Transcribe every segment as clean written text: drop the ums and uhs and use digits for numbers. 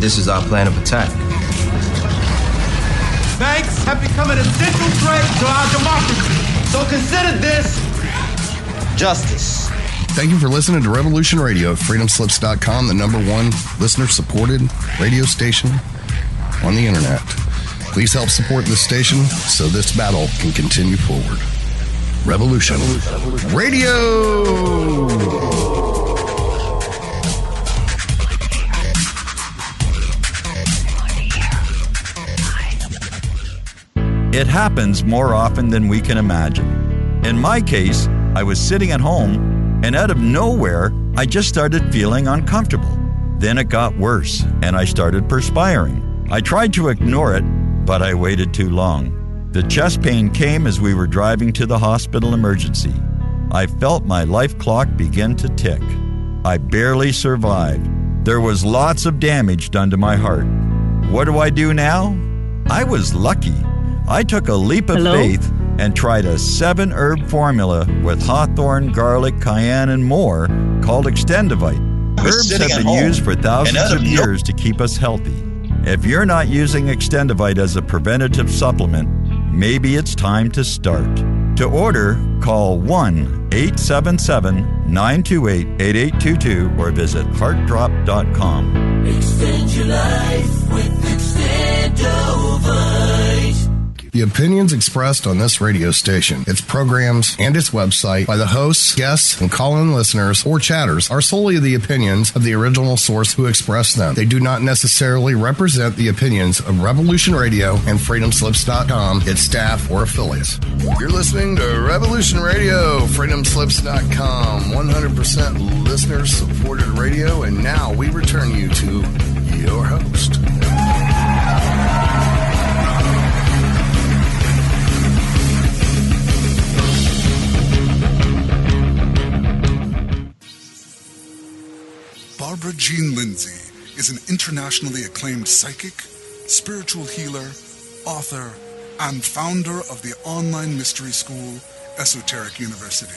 this is our plan of attack. Banks have become an essential threat to our democracy. So consider this justice. Thank you for listening to Revolution Radio, freedomslips.com, the #1 listener-supported radio station on the internet. Please help support this station so this battle can continue forward. Revolution Radio! It happens more often than we can imagine. In my case, I was sitting at home, and out of nowhere, I just started feeling uncomfortable. Then it got worse, and I started perspiring. I tried to ignore it, but I waited too long. The chest pain came as we were driving to the hospital emergency. I felt my life clock begin to tick. I barely survived. There was lots of damage done to my heart. What do I do now? I was lucky. I took a leap of faith and tried a 7-herb formula with hawthorn, garlic, cayenne, and more called Extendivite. Herbs have been used for thousands of years to keep us healthy. If you're not using Extendivite as a preventative supplement, maybe it's time to start. To order, call 1-877-928-8822 or visit heartdrop.com. Extend your life with Extendivite. The opinions expressed on this radio station, its programs, and its website by the hosts, guests, and call-in listeners or chatters are solely the opinions of the original source who expressed them. They do not necessarily represent the opinions of Revolution Radio and freedomslips.com, its staff, or affiliates. You're listening to Revolution Radio, freedomslips.com, 100% listener-supported radio, and now we return you to your host. Barbara Jean Lindsey is an internationally acclaimed psychic, spiritual healer, author, and founder of the online mystery school, Esoteric University.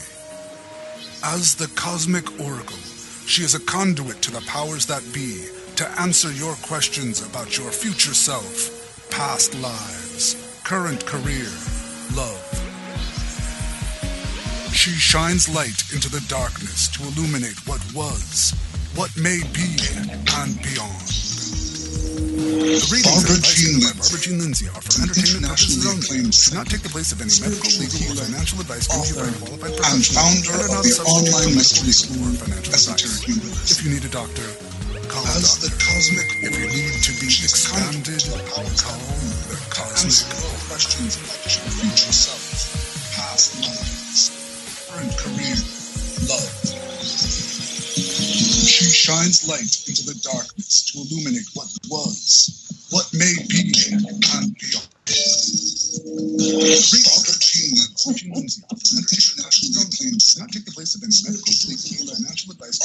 As the Cosmic Oracle, she is a conduit to the powers that be to answer your questions about your future self, past lives, current career, love. She shines light into the darkness to illuminate what was, what may be, and beyond. The readings and advice by Barbara Jean Lindsey are for entertainment purposes only. Do not take the place of any medical, legal, or financial advice given by a qualified professional. And founder of the online mystery school, Esoteric University. If you need a doctor, call a doctor. The cosmic if you need to be expanded, call the cosmic. Questions about your future self, past lives, current career, love. She shines light into the darkness to illuminate what was, what may be, and beyond. Barbara Jean Lindsey, internationally acclaimed, not take the place of any medical, legal, or financial advice.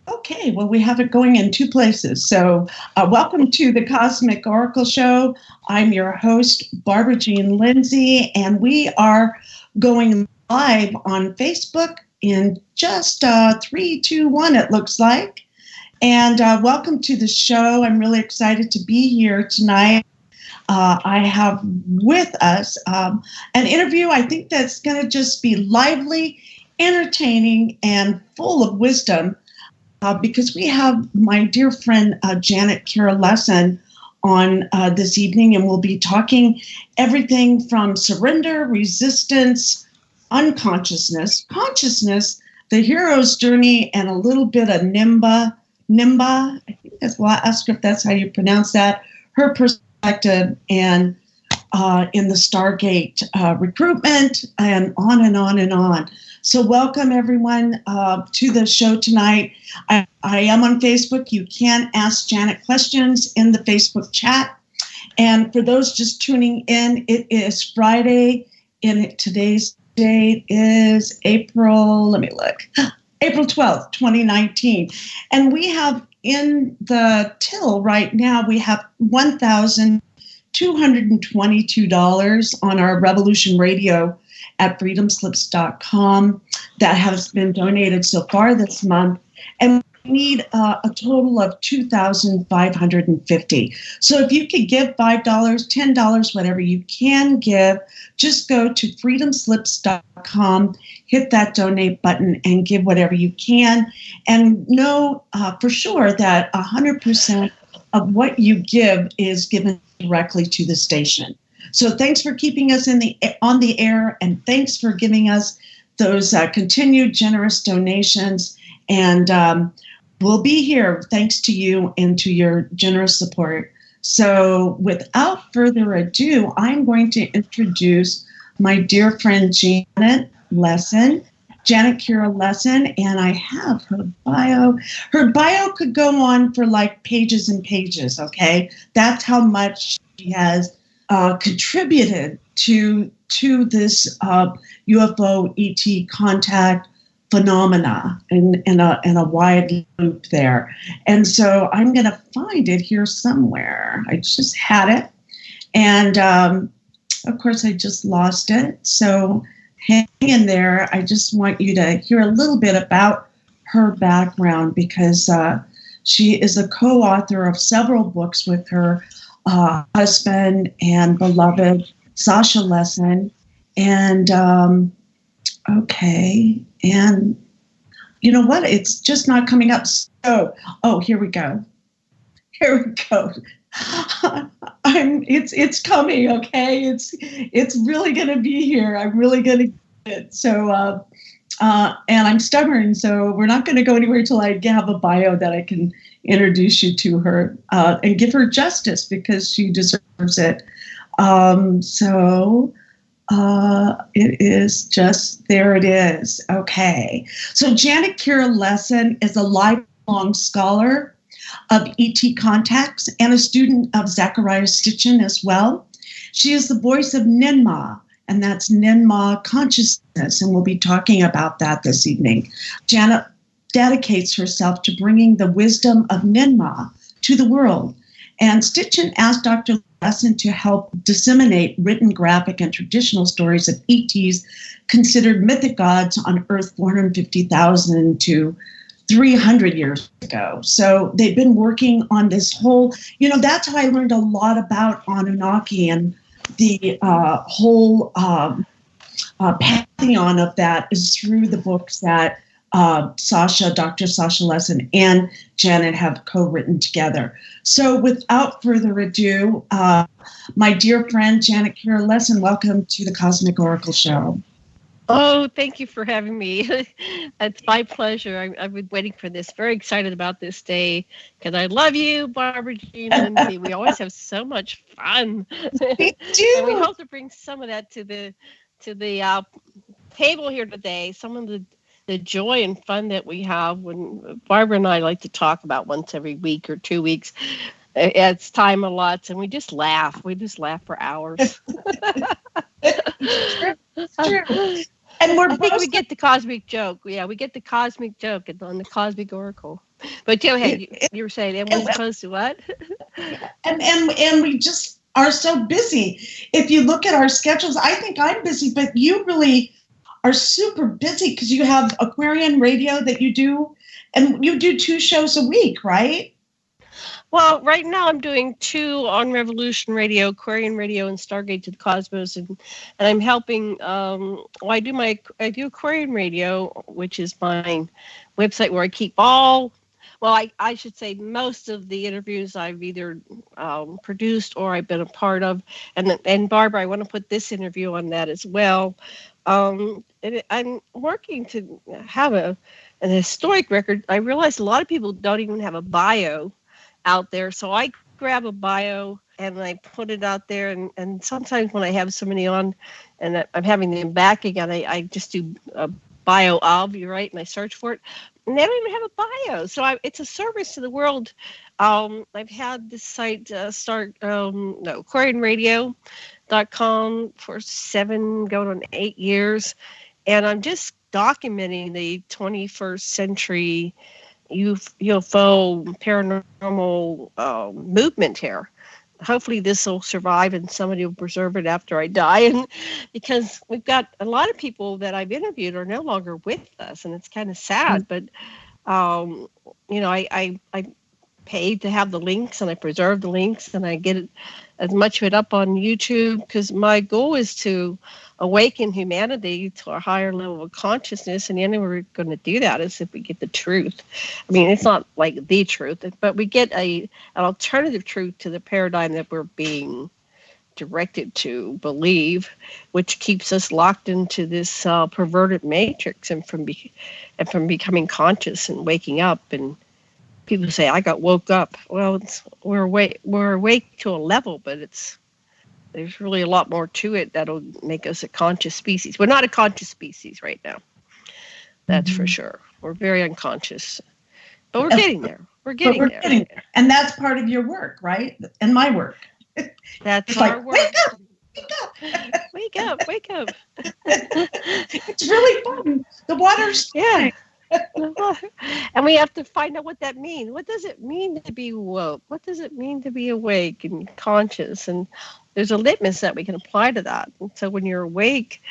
Okay, well, we have it going in two places. So welcome to the Cosmic Oracle Show. I'm your host, Barbara Jean Lindsey, and we are going live on Facebook in just 3, 2, 1, it looks like. And welcome to the show. I'm really excited to be here tonight. I have with us an interview I think that's going to just be lively, entertaining, and full of wisdom because we have my dear friend Janet Kira Lessin on this evening, and we'll be talking everything from surrender, resistance, unconsciousness, consciousness, the hero's journey, and a little bit of Nimba, I think that's, well, I'll ask if that's how you pronounce that, her perspective, and in the Stargate recruitment, and on and on and on. So welcome everyone to the show tonight. I am on Facebook. You can ask Janet questions in the Facebook chat. And for those just tuning in, it is Friday, and today's date is April 12th, 2019. And we have in the till right now, we have $1,222 on our Revolution Radio at freedomslips.com that has been donated so far this month. And need a total of $2,550. So if you could give $5, $10, whatever you can give, just go to freedomslips.com, hit that donate button, and give whatever you can. And know for sure that 100% of what you give is given directly to the station. So thanks for keeping us on the air, and thanks for giving us those continued generous donations. And we'll be here thanks to you and to your generous support. So without further ado, I'm going to introduce my dear friend Janet Lessin, Janet Kira Lessin, and I have her bio. Her bio could go on for like pages and pages, okay? That's how much she has contributed to this UFO ET contact phenomena in a wide loop there. And so I'm going to find it here somewhere. I just had it. And of course, I just lost it. So hang in there. I just want you to hear a little bit about her background, because she is a co-author of several books with her husband and beloved Sasha Lessin. And okay, and you know what? It's just not coming up. So, here we go. Here we go. It's coming. Okay, it's really gonna be here. I'm really gonna get it. So, and I'm stubborn, so we're not gonna go anywhere till I have a bio that I can introduce you to her and give her justice, because she deserves it. It is just, there it is. Okay. So Janet Kira Lessin is a lifelong scholar of ET contacts and a student of Zecharia Sitchin as well. She is the voice of Ninma, and that's Ninma consciousness, and we'll be talking about that this evening. Janet dedicates herself to bringing the wisdom of Ninma to the world. And Sitchin asked Dr. Lessin to help disseminate written, graphic, and traditional stories of ETs considered mythic gods on Earth 450,000 to 300 years ago. So they've been working on this whole, that's how I learned a lot about Anunnaki and the whole pantheon of that is through the books that Dr. Sasha Lessin, and Janet have co-written together. So without further ado, my dear friend Janet Kira Lessin, welcome to the Cosmic Oracle Show. Oh, thank you for having me. It's my pleasure. I've been waiting for this. Very excited about this day, because I love you, Barbara Jean Lindsey. We always have so much fun. We do. And we hope to bring some of that to the table here today. Some of the joy and fun that we have when Barbara and I like to talk about once every week or 2 weeks. It's time allots, and we just laugh. We just laugh for hours. It's true. And I think we get the cosmic joke. Yeah, we get the cosmic joke on the Cosmic Oracle. But go ahead. You were saying everyone's supposed to what? And we just are so busy. If you look at our schedules, I think I'm busy, but you really are super busy, because you have Aquarian Radio that you do, and you do 2 shows a week, right? Well, right now I'm doing 2 on Revolution Radio, Aquarian Radio, and Stargate to the Cosmos, and I'm helping. I do Aquarian Radio, which is my website where I keep I should say most of the interviews I've either produced or I've been a part of, and Barbara, I want to put this interview on that as well. I'm working to have an historic record. I realize a lot of people don't even have a bio out there, so I grab a bio and I put it out there, and sometimes when I have somebody on and I'm having them back again, I just do a bio of, you right, and I search for it, and they don't even have a bio. So it's a service to the world. I've had this site aquarianradio.com for 7 going on 8 years, and I'm just documenting the 21st century UFO paranormal movement here. Hopefully this will survive and somebody will preserve it after I die. And because we've got a lot of people that I've interviewed are no longer with us, and it's kind of sad, but I paid to have the links, and I preserve the links, and I get it, as much of it up on YouTube, because my goal is to awaken humanity to a higher level of consciousness, and the only way we're going to do that is if we get the truth. I mean, it's not like the truth, but we get an alternative truth to the paradigm that we're being directed to believe, which keeps us locked into this perverted matrix, and from becoming conscious and waking up. And people say, "I got woke up." Well, we're awake to a level, but there's really a lot more to it that'll make us a conscious species. We're not a conscious species right now. That's for sure. We're very unconscious, but we're getting there. We're getting there. And that's part of your work, right? And my work. That's it's our like, work. Wake up. Wake up. It's really fun. The water's yeah. And we have to find out what that means. What does it mean to be woke? What does it mean to be awake and conscious? And there's a litmus that we can apply to that. And so when you're awake,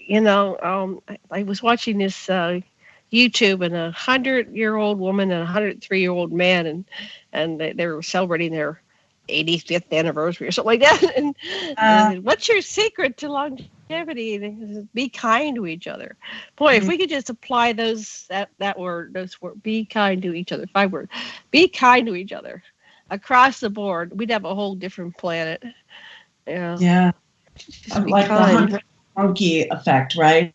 I was watching this YouTube, and 100-year-old woman and a 103-year-old man, and they were celebrating their 85th anniversary or something like that. And what's your secret to longevity? And said, be kind to each other. Boy, if we could just apply those words, be kind to each other, 5 words, be kind to each other across the board, we'd have a whole different planet. Yeah. Like kind. The 100 monkey effect, right?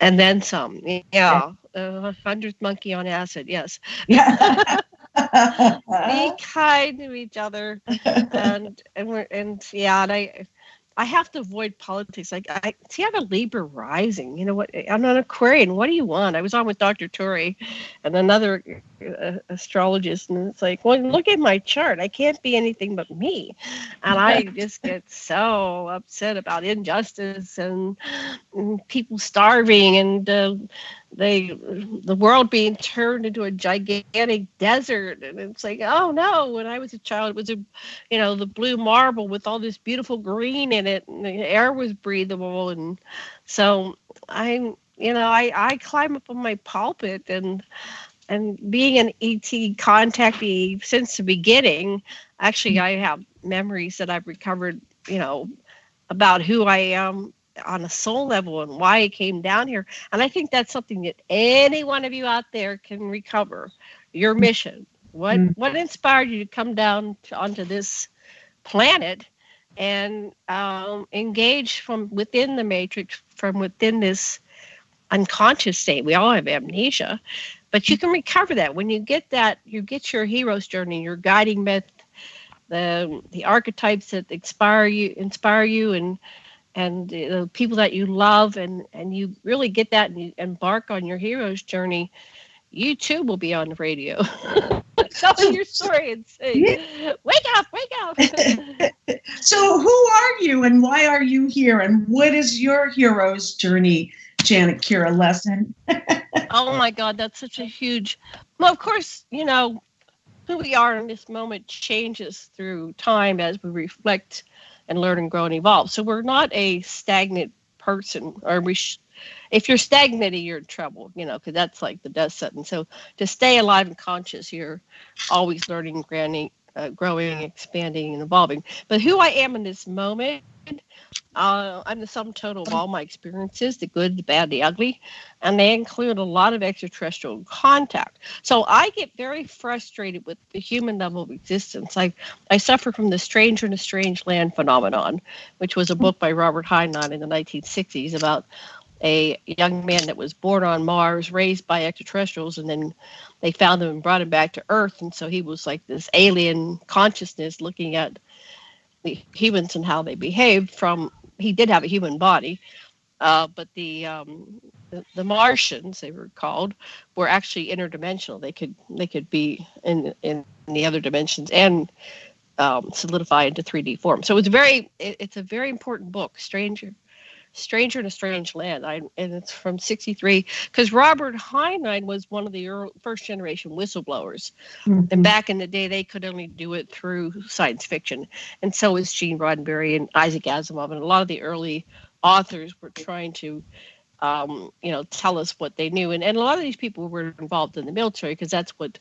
And then some. Yeah. 100th monkey on acid. Yes. Yeah. Be kind to each other, and I have to avoid politics. I have a Libra rising. You know what? I'm an Aquarian. What do you want? I was on with Dr. Torrey and another astrologist, and it's like, well, look at my chart. I can't be anything but me, and I just get so upset about injustice and people starving and the world being turned into a gigantic desert. And it's like, oh no, when I was a child, it was the blue marble with all this beautiful green in it, and the air was breathable. And so I climb up on my pulpit, and being an ET contactee since the beginning, actually I have memories that I've recovered, about who I am on a soul level and why I came down here. And I think that's something that any one of you out there can recover. Your mission. What inspired you to come down onto this planet and engage from within the matrix, from within this unconscious state? We all have amnesia, but you can recover that. When you get that, you get your hero's journey, your guiding myth, the archetypes that inspire you, and the people that you love, and you really get that and you embark on your hero's journey, you too will be on the radio. Tell your story and say, wake up. So who are you and why are you here? And what is your hero's journey, Janet Kira Lessin? Oh my God, that's such a huge... Well, of course, who we are in this moment changes through time as we reflect and learn and grow and evolve. So we're not a stagnant person, or if you're stagnating, you're in trouble, because that's like the death sentence. So to stay alive and conscious, you're always learning, growing, expanding, and evolving. But who I am in this moment, I'm the sum total of all my experiences, the good, the bad, the ugly, and they include a lot of extraterrestrial contact. So I get very frustrated with the human level of existence. I suffer from the stranger in a strange land phenomenon, which was a book by Robert Heinlein in the 1960s about a young man that was born on Mars, raised by extraterrestrials, and then they found him and brought him back to Earth. And so he was like this alien consciousness looking at the humans and how they behaved. He did have a human body, but the Martians, they were called, were actually interdimensional. They could be in the other dimensions and solidify into 3D form. So it's a very important book, Stranger in a Strange Land, and it's from 1963, because Robert Heinlein was one of the first generation whistleblowers. Mm-hmm. And back in the day, they could only do it through science fiction. And so was Gene Roddenberry and Isaac Asimov, and a lot of the early authors were trying to tell us what they knew. And a lot of these people were involved in the military because that's what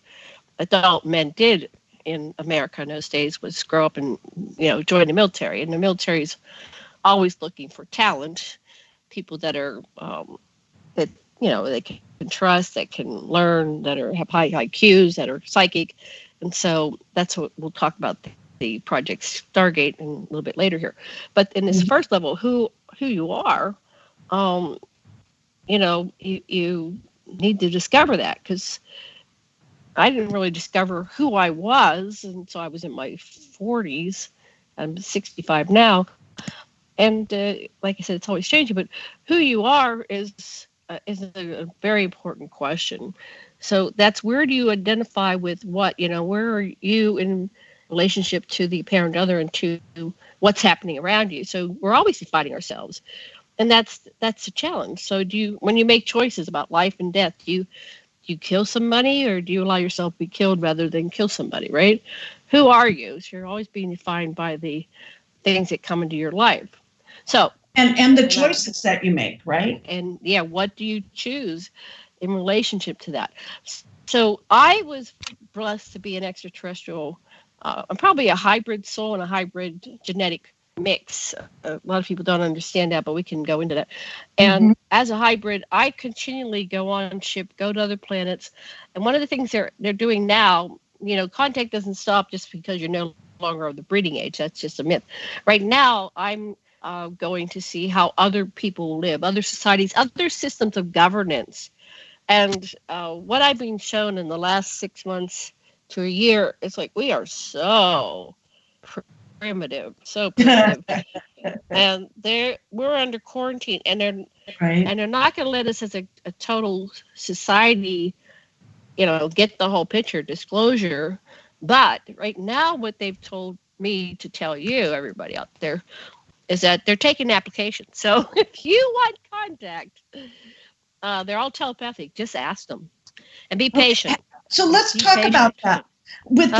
adult men did in America in those days, was grow up and, join the military. And the military is always looking for talent, people that are, that they can trust, that can learn, that have high IQs, that are psychic. And so that's what we'll talk about, the Project Stargate, and a little bit later here. But in this first level, who you are, you need to discover that, because I didn't really discover who I was until I was in my 40s. I'm 65 now. And like I said, it's always changing. But who you are is a very important question. So that's, where do you identify with what? Where are you in relationship to the apparent other and to what's happening around you? So we're always defining ourselves. And that's a challenge. So when you make choices about life and death, do you kill somebody, or do you allow yourself to be killed rather than kill somebody, right? Who are you? So you're always being defined by the things that come into your life. So and the choices that you make, right? And what do you choose in relationship to that? So I was blessed to be an extraterrestrial. I'm probably a hybrid soul and a hybrid genetic mix. A lot of people don't understand that, but we can go into that. And as a hybrid, I continually go on ship, go to other planets. And one of the things they're doing now, contact doesn't stop just because you're no longer of the breeding age. That's just a myth. Right now, I'm going to see how other people live, other societies, other systems of governance. And what I've been shown in the last 6 months to a year, it's like, we are so primitive. And we're under quarantine, and they're not going to let us as a total society, get the whole picture, disclosure. But right now, what they've told me to tell you, everybody out there, is that they're taking applications. So if you want contact, they're all telepathic. Just ask them and be patient. Okay. So let's talk about that. With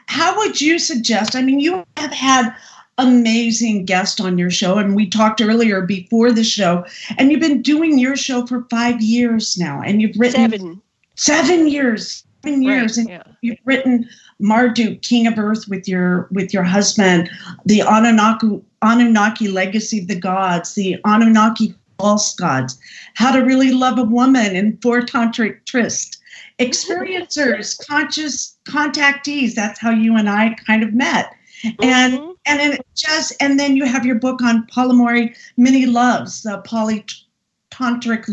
how would you suggest? I mean, you have had amazing guests on your show, and we talked earlier before the show, and you've been doing your show for 5 years now, and you've written 7 years. 7 years, right, and you've written Marduk, King of Earth, with your husband, the Anunnaki Legacy of the Gods, the Anunnaki False Gods, How to Really Love a Woman, and 4 Tantric Tryst. Experiencers, conscious contactees. That's how you and I kind of met. And then you have your book on polyamory, many loves, the polytantric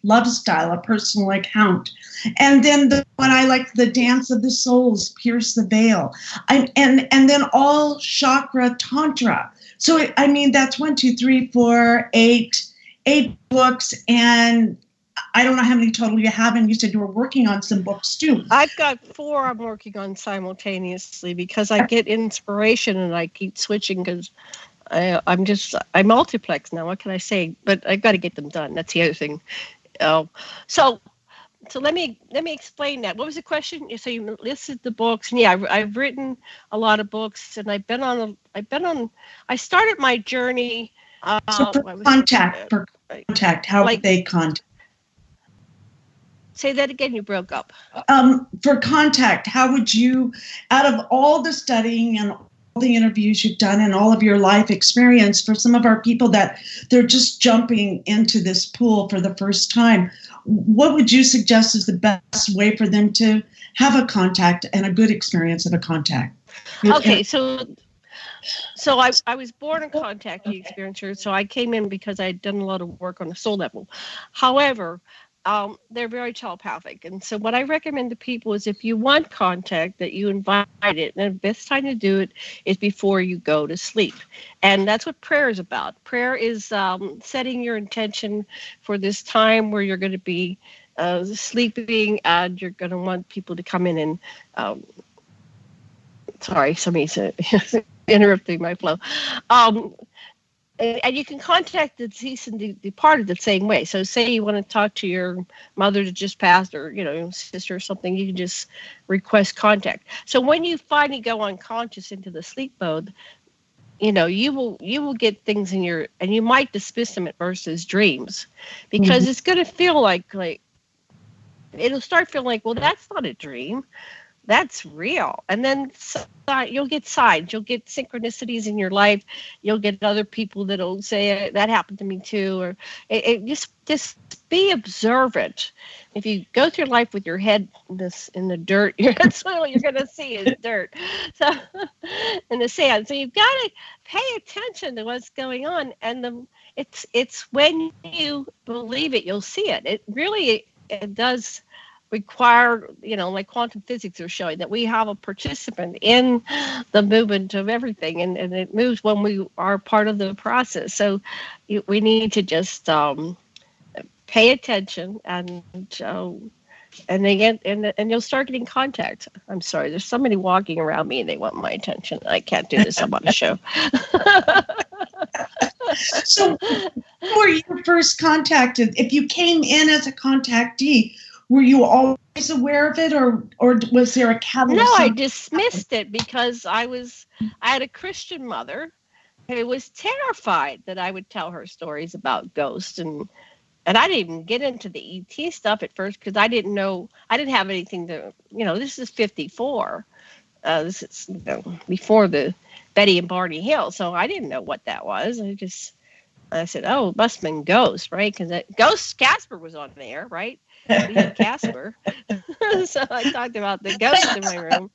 love style, a personal account. And then the one I like, the dance of the souls, pierce the veil. And then all chakra tantra. So that's 1, 2, 3, 4, 8 books, and I don't know how many total you have, and you said you were working on some books too. I've got 4 I'm working on simultaneously because I get inspiration and I keep switching because I'm multiplex now. What can I say? But I've got to get them done. That's the other thing. So let me explain that. What was the question? So you listed the books, and I've written a lot of books, and I started my journey. So for contact, how would they contact? Say that again, you broke up. For contact, how would you, out of all the studying and all the interviews you've done and all of your life experience, for some of our people that they're just jumping into this pool for the first time, what would you suggest is the best way for them to have a contact and a good experience of a contact? Okay, so I was born a contactee experiencer, so I came in because I had done a lot of work on the soul level. However, they're very telepathic. And so what I recommend to people is, if you want contact, that you invite it. And the best time to do it is before you go to sleep. And that's what prayer is about. Prayer is setting your intention for this time where you're going to be sleeping, and you're going to want people to come in and sorry, somebody's interrupting my flow. And you can contact the deceased and departed the same way. So say you want to talk to your mother that just passed, or, sister or something, you can just request contact. So when you finally go unconscious into the sleep mode, you will get things in your, and you might dismiss them at first as dreams, because it's going to feel like it'll start feeling like, well, that's not a dream, that's real. And then you'll get signs, you'll get synchronicities in your life, you'll get other people that'll say that happened to me too, or it just be observant. If you go through life with your head in the dirt, that's all you're going to see is dirt. So in the sand. So you've got to pay attention to what's going on, and it's when you believe it, you'll see it. It does require, like quantum physics are showing, that we have a participant in the movement of everything, and it moves when we are part of the process. So we need to just pay attention, and you'll start getting contact. I'm sorry, there's somebody walking around me and they want my attention. I can't do this. I'm on a show. So, who were you first contacted? If you came in as a contactee, were you always aware of it, or was there a catalyst? No, I dismissed it because I had a Christian mother who was terrified that I would tell her stories about ghosts, and I didn't even get into the ET stuff at first because I didn't know. I didn't have anything to, this is 54. This is before the Betty and Barney Hill, so I didn't know what that was. I said, oh, it must have been ghosts, right? Because Ghost Casper was on there, right? We had Casper. So I talked about the ghosts in my room.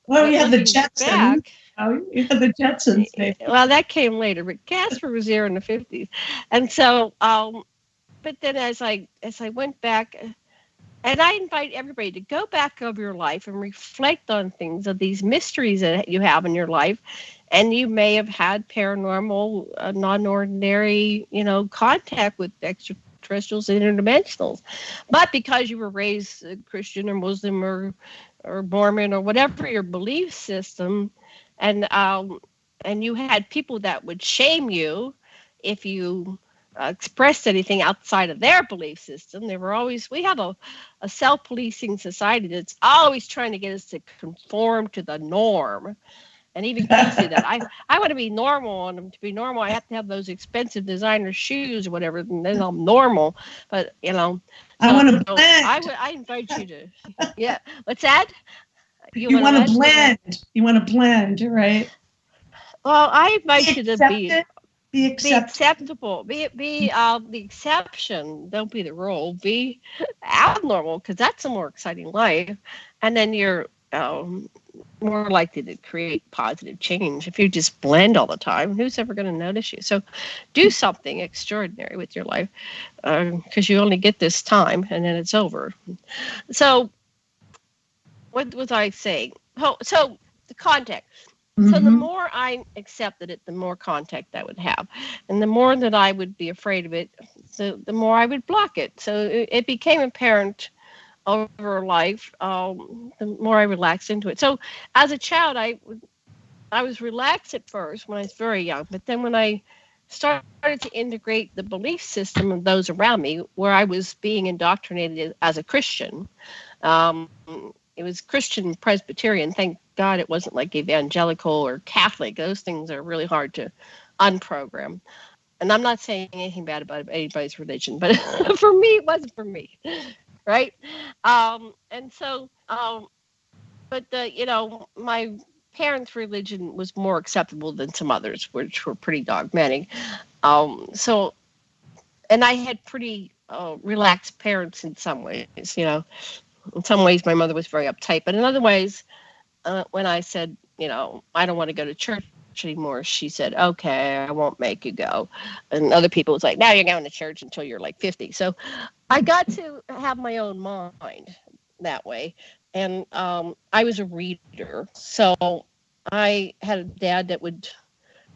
Well, you had the Jetsons. You had the Jetsons. Well, that came later, but Casper was there in the 50s. And so, but then as I went back, and I invite everybody to go back over your life and reflect on things, of these mysteries that you have in your life. And you may have had paranormal, non-ordinary, contact with extraterrestrials and interdimensionals. But because you were raised Christian or Muslim or Mormon or whatever your belief system, and you had people that would shame you if you expressed anything outside of their belief system. We have a self-policing society that's always trying to get us to conform to the norm. And even kids do that. I want to be normal, and to be normal, I have to have those expensive designer shoes or whatever, and then I'm normal. But I want to blend. I invite you to. Yeah, what's that? You want to blend. You want to blend, right? Well, I invite you to be acceptable. Be the exception. Don't be the rule. Be abnormal, because that's a more exciting life, and then you're more likely to create positive change. If you just blend all the time, who's ever going to notice you? So do something extraordinary with your life, because you only get this time and then it's over. So what was I saying? So the contact. Mm-hmm. So the more I accepted it, the more contact I would have. And the more that I would be afraid of it, so the more I would block it. So it became apparent over life, the more I relaxed into it. So as a child, I was relaxed at first when I was very young, but then when I started to integrate the belief system of those around me, where I was being indoctrinated as a Christian, it was Christian Presbyterian. Thank God it wasn't like evangelical or Catholic. Those things are really hard to unprogram. And I'm not saying anything bad about anybody's religion, but for me, it wasn't for me. Right. And so, but my parents' religion was more acceptable than some others, which were pretty dogmatic. So, and I had pretty relaxed parents in some ways, in some ways my mother was very uptight, but in other ways, when I said, I don't want to go to church anymore, she said, okay, I won't make you go. And other people was like, now you're going to church until you're like 50. So I got to have my own mind that way. And I was a reader. So I had a dad that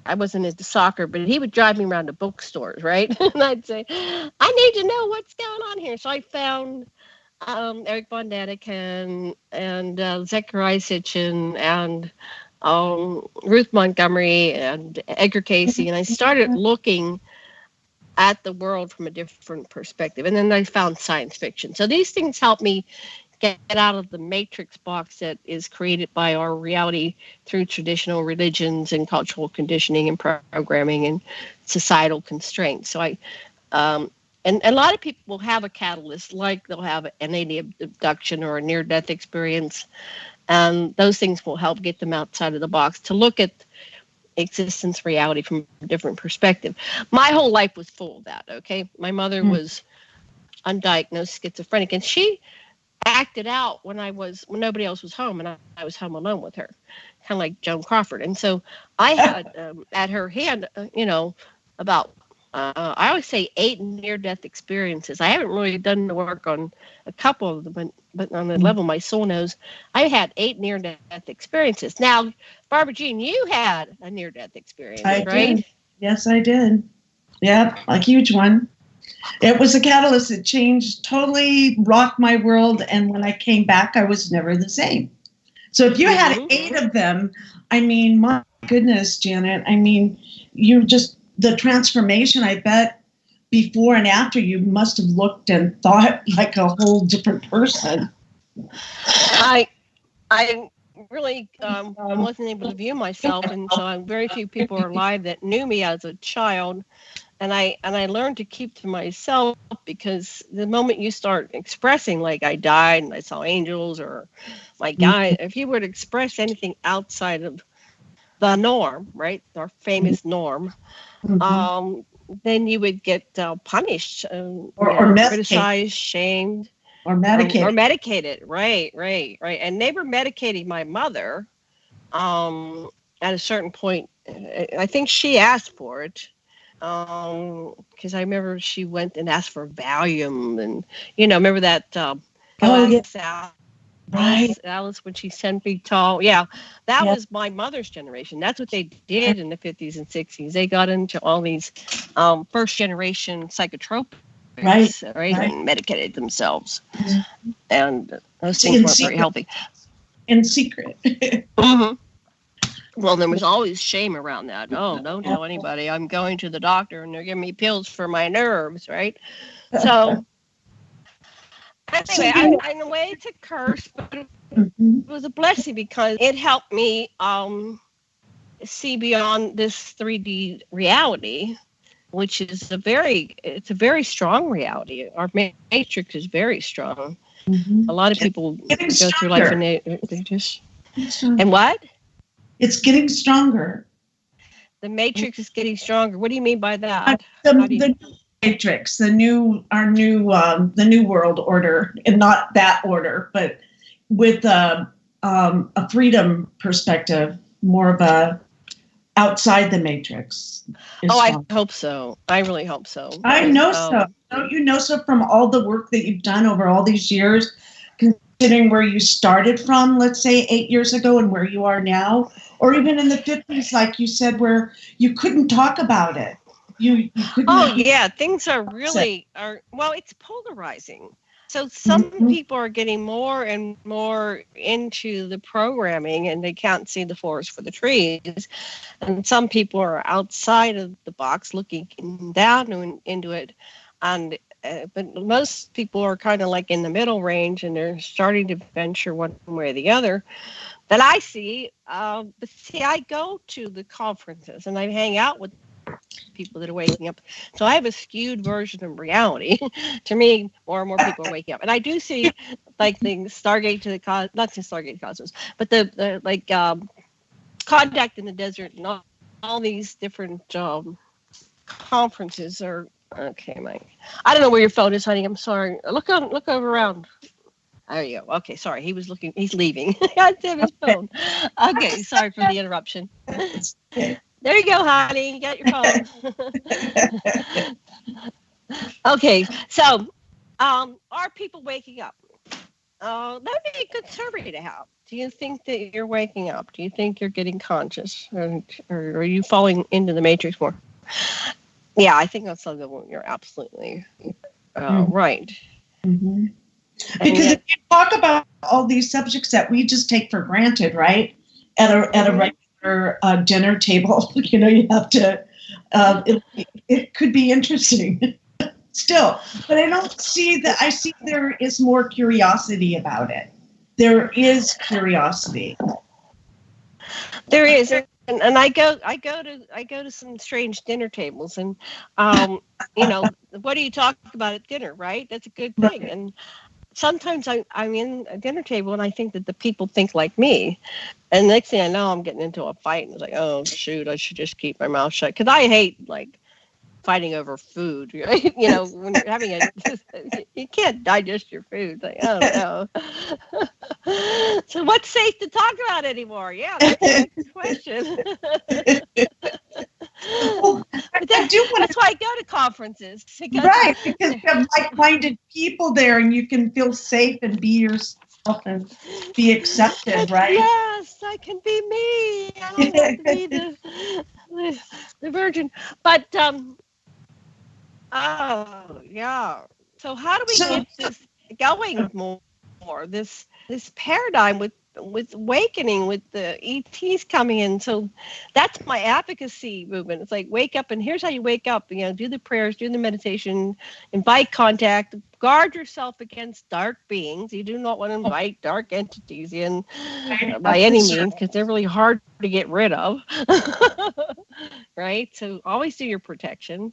I wasn't into soccer, but he would drive me around to bookstores, right? And I'd say, I need to know what's going on here. So I found Eric von Daniken and Zechariah Sitchin and Ruth Montgomery and Edgar Casey, and I started looking at the world from a different perspective. And then I found science fiction. So these things helped me get out of the matrix box that is created by our reality through traditional religions and cultural conditioning and programming and societal constraints. So and a lot of people will have a catalyst, like they'll have an alien abduction or a near-death experience, and those things will help get them outside of the box to look at existence, reality from a different perspective. My whole life was full of that, okay? My mother was undiagnosed schizophrenic, and she acted out when nobody else was home, and I was home alone with her, kind of like Joan Crawford. And so I had at her hand, about I always say 8 near-death experiences. I haven't really done the work on a couple of them, but on the level my soul knows, I had 8 near-death experiences. Now, Barbara Jean, you had a near-death experience, right? Did. Yes, I did. Yeah, a huge one. It was a catalyst that changed, totally rocked my world, and when I came back, I was never the same. So if you had 8 of them, I mean, my goodness, Janet, I mean, you just... the transformation, I bet, before and after, you must have looked and thought like a whole different person. I really wasn't able to view myself, and so very few people are alive that knew me as a child. And I learned to keep to myself, because the moment you start expressing, like I died and I saw angels, or my God, if you were to express anything outside of the norm, right, our famous norm, then you would get punished, or criticized, shamed, or medicated. Or medicated, right. And they were medicating my mother at a certain point. I think she asked for it, because I remember she went and asked for Valium, and remember that Alice when she's 10 feet tall. Yeah, that was my mother's generation. That's what they did in the 50s and 60s. They got into all these first generation psychotropics, right? And medicated themselves. And those things weren't very healthy. In secret. Well, there was always shame around that. Oh, don't tell anybody. I'm going to the doctor and they're giving me pills for my nerves, right? So anyway, in a way it's a curse, but it was a blessing, because it helped me see beyond this 3D reality, which is a very strong reality. Our matrix is very strong. A lot of people go through life and they just... And what? It's getting stronger. The matrix is getting stronger. What do you mean by that? The matrix, the new world order, and not that order, but with a freedom perspective, more of a outside the matrix. I hope so. I really hope so. I know so. Don't you know so from all the work that you've done over all these years, considering where you started from, let's say 8 years ago, and where you are now, or even in the 50s, like you said, where you couldn't talk about it. You couldn't. Things are really it's polarizing. So some people are getting more and more into the programming, and they can't see the forest for the trees. And some people are outside of the box looking down into it. And but most people are kind of like in the middle range, and they're starting to venture one way or the other. That I see. But see, I go to the conferences and I hang out with people that are waking up. So I have a skewed version of reality. To me, more and more people are waking up. And I do see like the Stargate to the not the Stargate Cosmos, but the like Contact in the Desert, and all these different conferences are okay, Mike. I don't know where your phone is, honey. I'm sorry. Look over around. There you go. Okay, sorry. He's leaving. I have his phone. Okay, sorry for the interruption. There you go, honey. You got your phone. Okay, so are people waking up? That would be a good survey to have. Do you think that you're waking up? Do you think you're getting conscious? Or are you falling into the matrix more? Yeah, I think that's something you're absolutely right. Mm-hmm. Because if you talk about all these subjects that we just take for granted, right? At a regular dinner table, you have to. It could be interesting. Still, but I don't see that. I see there is more curiosity about it. There is curiosity. There is, and I go to some strange dinner tables, and what do you talk about at dinner, right? That's a good thing. And sometimes I'm in a dinner table and I think that the people think like me, and next thing I know, I'm getting into a fight, and it's like, oh shoot, I should just keep my mouth shut, because I hate fighting over food, right? When you're having you can't digest your food. Like, oh no. So what's safe to talk about anymore? Yeah, that's the next question. That's why I go to conferences. Right, because you have like-minded people there, and you can feel safe and be yourself and be accepted, right? Yes, I can be me. I don't have to be the virgin. But oh, yeah. So how do we get this going more? This paradigm with awakening, with the ETs coming in. So that's my advocacy movement. It's like, wake up, and here's how you wake up. Do the prayers, do the meditation, invite contact, guard yourself against dark beings. You do not want to invite dark entities in by any means, because they're really hard to get rid of. Right? So always do your protection.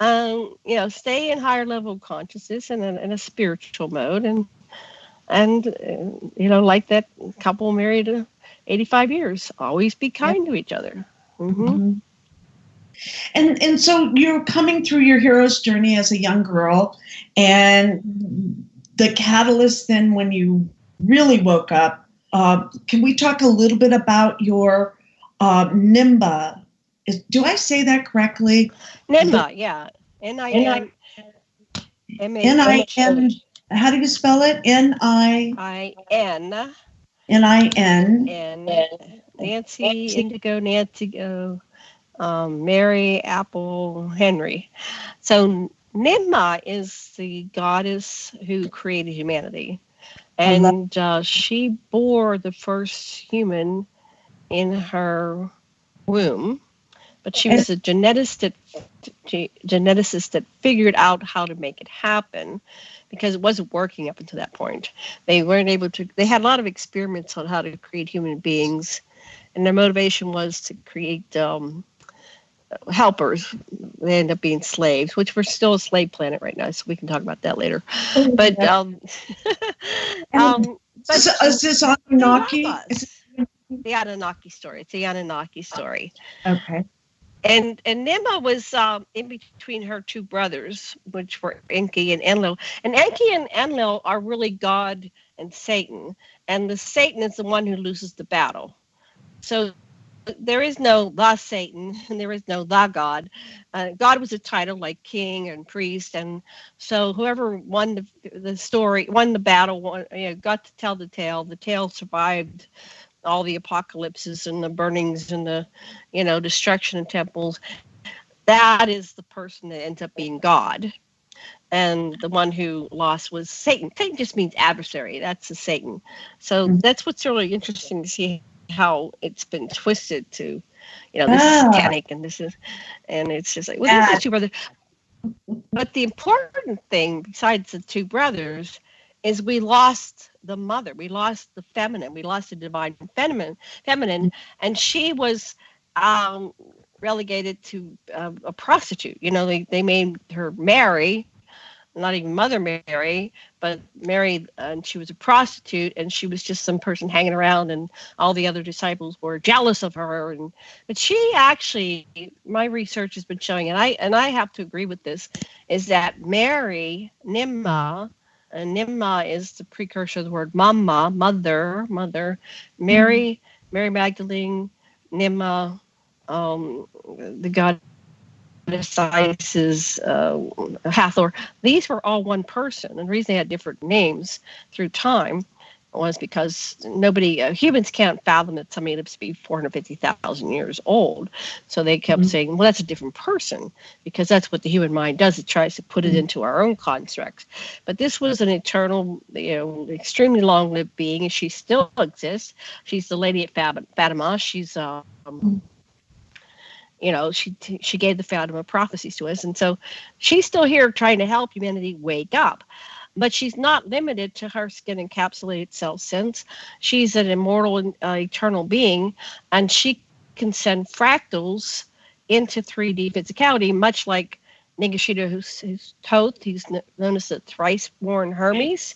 Stay in higher level of consciousness and in a spiritual mode, and like that couple married 85 years, always be kind to each other. Mm-hmm. And so you're coming through your hero's journey as a young girl, and the catalyst then when you really woke up. Can we talk a little bit about your NIMBA? Do I say that correctly? NIMBA, yeah. N-I-N. N-I-N. How do you spell it? N-I-N. N-I-N. Nancy, Indigo, Nancy, Mary, Apple, Henry. So NIMBA is the goddess who created humanity. And she bore the first human in her womb. But she was a geneticist that figured out how to make it happen, because it wasn't working up until that point. They weren't able to. They had a lot of experiments on how to create human beings, and their motivation was to create helpers. They end up being slaves, which we're still a slave planet right now, so we can talk about that later. But is this Anunnaki? The Anunnaki story. It's the Anunnaki story. Okay. And NIMBA was in between her two brothers, which were Enki and Enlil. And Enki and Enlil are really God and Satan. And the Satan is the one who loses the battle. So there is no the Satan, and there is no the God. God was a title like king and priest. And so whoever won the story, won the battle, got to tell the tale. The tale survived all the apocalypses and the burnings and the, destruction of temples. That is the person that ends up being God. And the one who lost was Satan. Satan just means adversary. That's the Satan. So that's what's really interesting to see how it's been twisted to, this is satanic and this is, and it's just like, well, these are two brothers. But the important thing, besides the two brothers, is we lost the mother, we lost the feminine, we lost the divine feminine, and she was relegated to a prostitute. They made her Mary, not even Mother Mary, but Mary, and she was a prostitute, and she was just some person hanging around, and all the other disciples were jealous of her. But she actually, my research has been showing, and I have to agree with this, is that Mary, NIMBA, and NIMBA is the precursor of the word mama, mother. Mary Magdalene, NIMBA, the goddess Isis, Hathor. These were all one person. And the reason they had different names through time was because humans can't fathom that somebody lives to be 450,000 years old. So they kept saying, well, that's a different person, because that's what the human mind does. It tries to put it into our own constructs. But this was an eternal, extremely long-lived being, and she still exists. She's the lady at Fatima. She's she gave the Fatima prophecies to us. And so she's still here trying to help humanity wake up. But she's not limited to her skin encapsulated self sense. She's an immortal and eternal being, and she can send fractals into 3D physicality, much like Nagashita, who's Thoth. He's known as the thrice-born Hermes.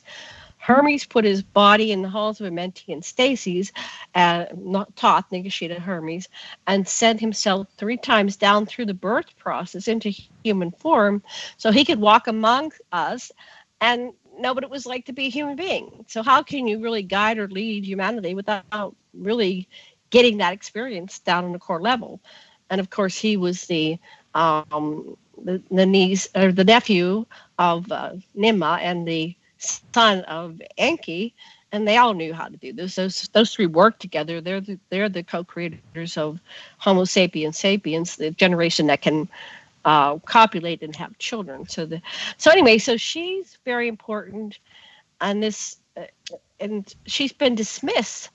Hermes put his body in the halls of Amenti and Stasis, not Thoth, Nagashita, Hermes, and sent himself 3 times down through the birth process into human form so he could walk among us and know what it was like to be a human being. So how can you really guide or lead humanity without really getting that experience down on the core level? And of course, he was the niece or the nephew of Nimma and the son of Enki, and they all knew how to do this. Those 3 work together. They're the co-creators of Homo sapiens sapiens, the generation that can copulate and have children. So anyway, so she's very important, and and she's been dismissed.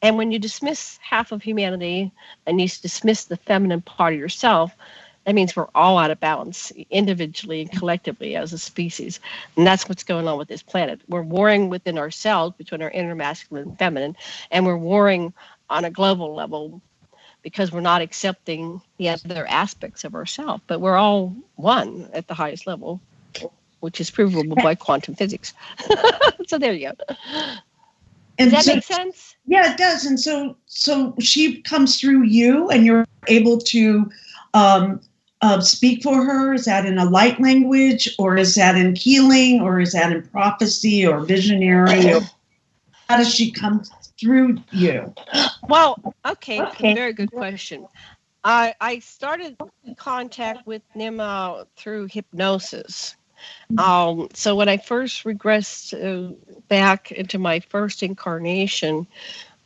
And when you dismiss half of humanity and you dismiss the feminine part of yourself, that means we're all out of balance, individually and collectively as a species. And that's what's going on with this planet. We're warring within ourselves between our inner masculine and feminine, and we're warring on a global level because we're not accepting the other aspects of ourselves. But we're all one at the highest level, which is provable by quantum physics. So there you go. Does that make sense? Yeah, it does. And so she comes through you, and you're able to speak for her. Is that in a light language, or is that in healing, or is that in prophecy or visionary? Or how does she come through you? Well, okay, very good question. I started contact with Nimma through hypnosis. So when I first regressed back into my first incarnation,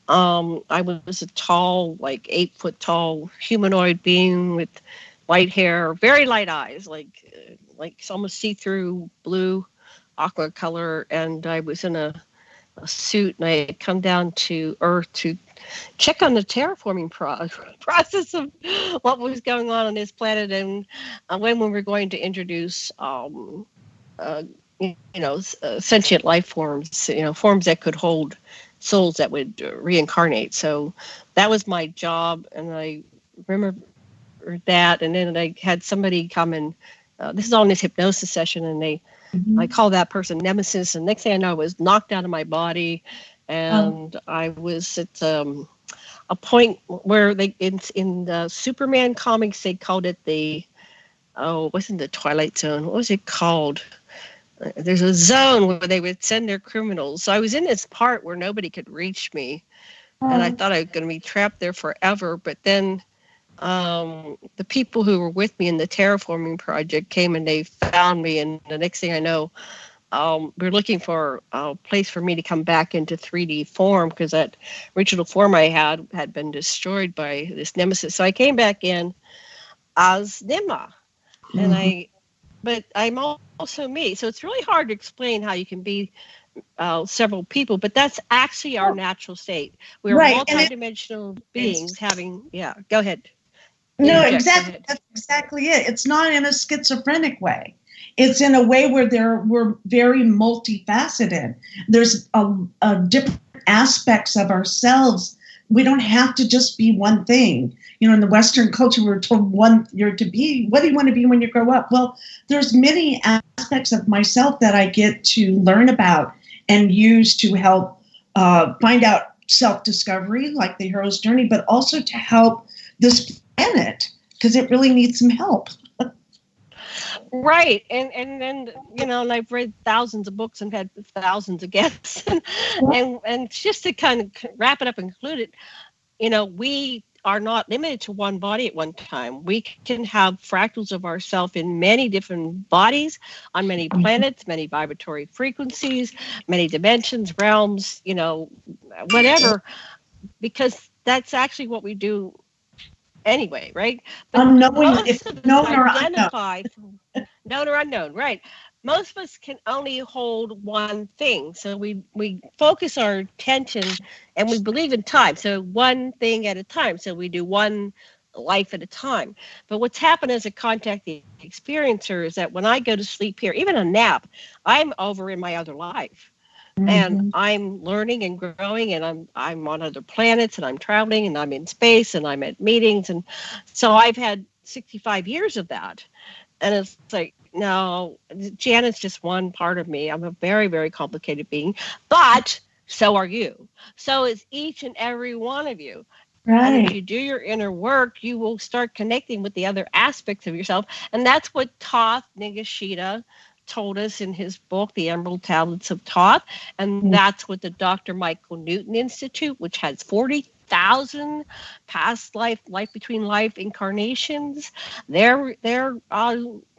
I was a tall, like 8 foot tall humanoid being with light hair, very light eyes, like almost see-through blue, aqua color, and I was in a suit, and I had come down to Earth to check on the terraforming process of what was going on this planet, and when we were going to introduce sentient life forms, forms that could hold souls that would reincarnate. So that was my job, and I remember that. And then I had somebody come and this is all in this hypnosis session, and I call that person Nemesis, and next thing I know, I was knocked out of my body, and I was at a point where in the Superman comics they called it it wasn't the Twilight Zone. What was it called? There's a zone where they would send their criminals. So I was in this part where nobody could reach me, and I thought I was going to be trapped there forever. But then the people who were with me in the terraforming project came and they found me, and the next thing I know, we were looking for a place for me to come back into 3D form, because that original form I had been destroyed by this Nemesis. So I came back in as Nimma, but I'm also me. So it's really hard to explain how you can be several people, but that's actually our natural state. We're multidimensional beings having, go ahead. No, exactly. That's exactly it. It's not in a schizophrenic way. It's in a way where we're very multifaceted. There's different aspects of ourselves. We don't have to just be one thing. In the Western culture, we're told you're to be. What do you want to be when you grow up? Well, there's many aspects of myself that I get to learn about and use to help find out self-discovery, like the hero's journey, but also to help this planet, because it really needs some help. Right. And then, and I've read thousands of books and had thousands of guests. and just to kind of wrap it up and conclude it, we are not limited to one body at one time. We can have fractals of ourselves in many different bodies, on many planets, many vibratory frequencies, many dimensions, realms, whatever, because that's actually what we do anyway, right? But known or unknown, right? Most of us can only hold one thing. So we focus our attention, and we believe in time. So one thing at a time. So we do one life at a time. But what's happened as a contactee experiencer is that when I go to sleep here, even a nap, I'm over in my other life. And I'm learning and growing, and I'm on other planets, and I'm traveling, and I'm in space, and I'm at meetings. And so I've had 65 years of that. And it's like, no, Janet's just one part of me. I'm a very, very complicated being, but so are you. So is each and every one of you. Right. And if you do your inner work, you will start connecting with the other aspects of yourself. And that's what Thoth Nagashita told us in his book, The Emerald Tablets of Thoth. And that's what the Dr. Michael Newton Institute, which has 40,000 past life between life incarnations, their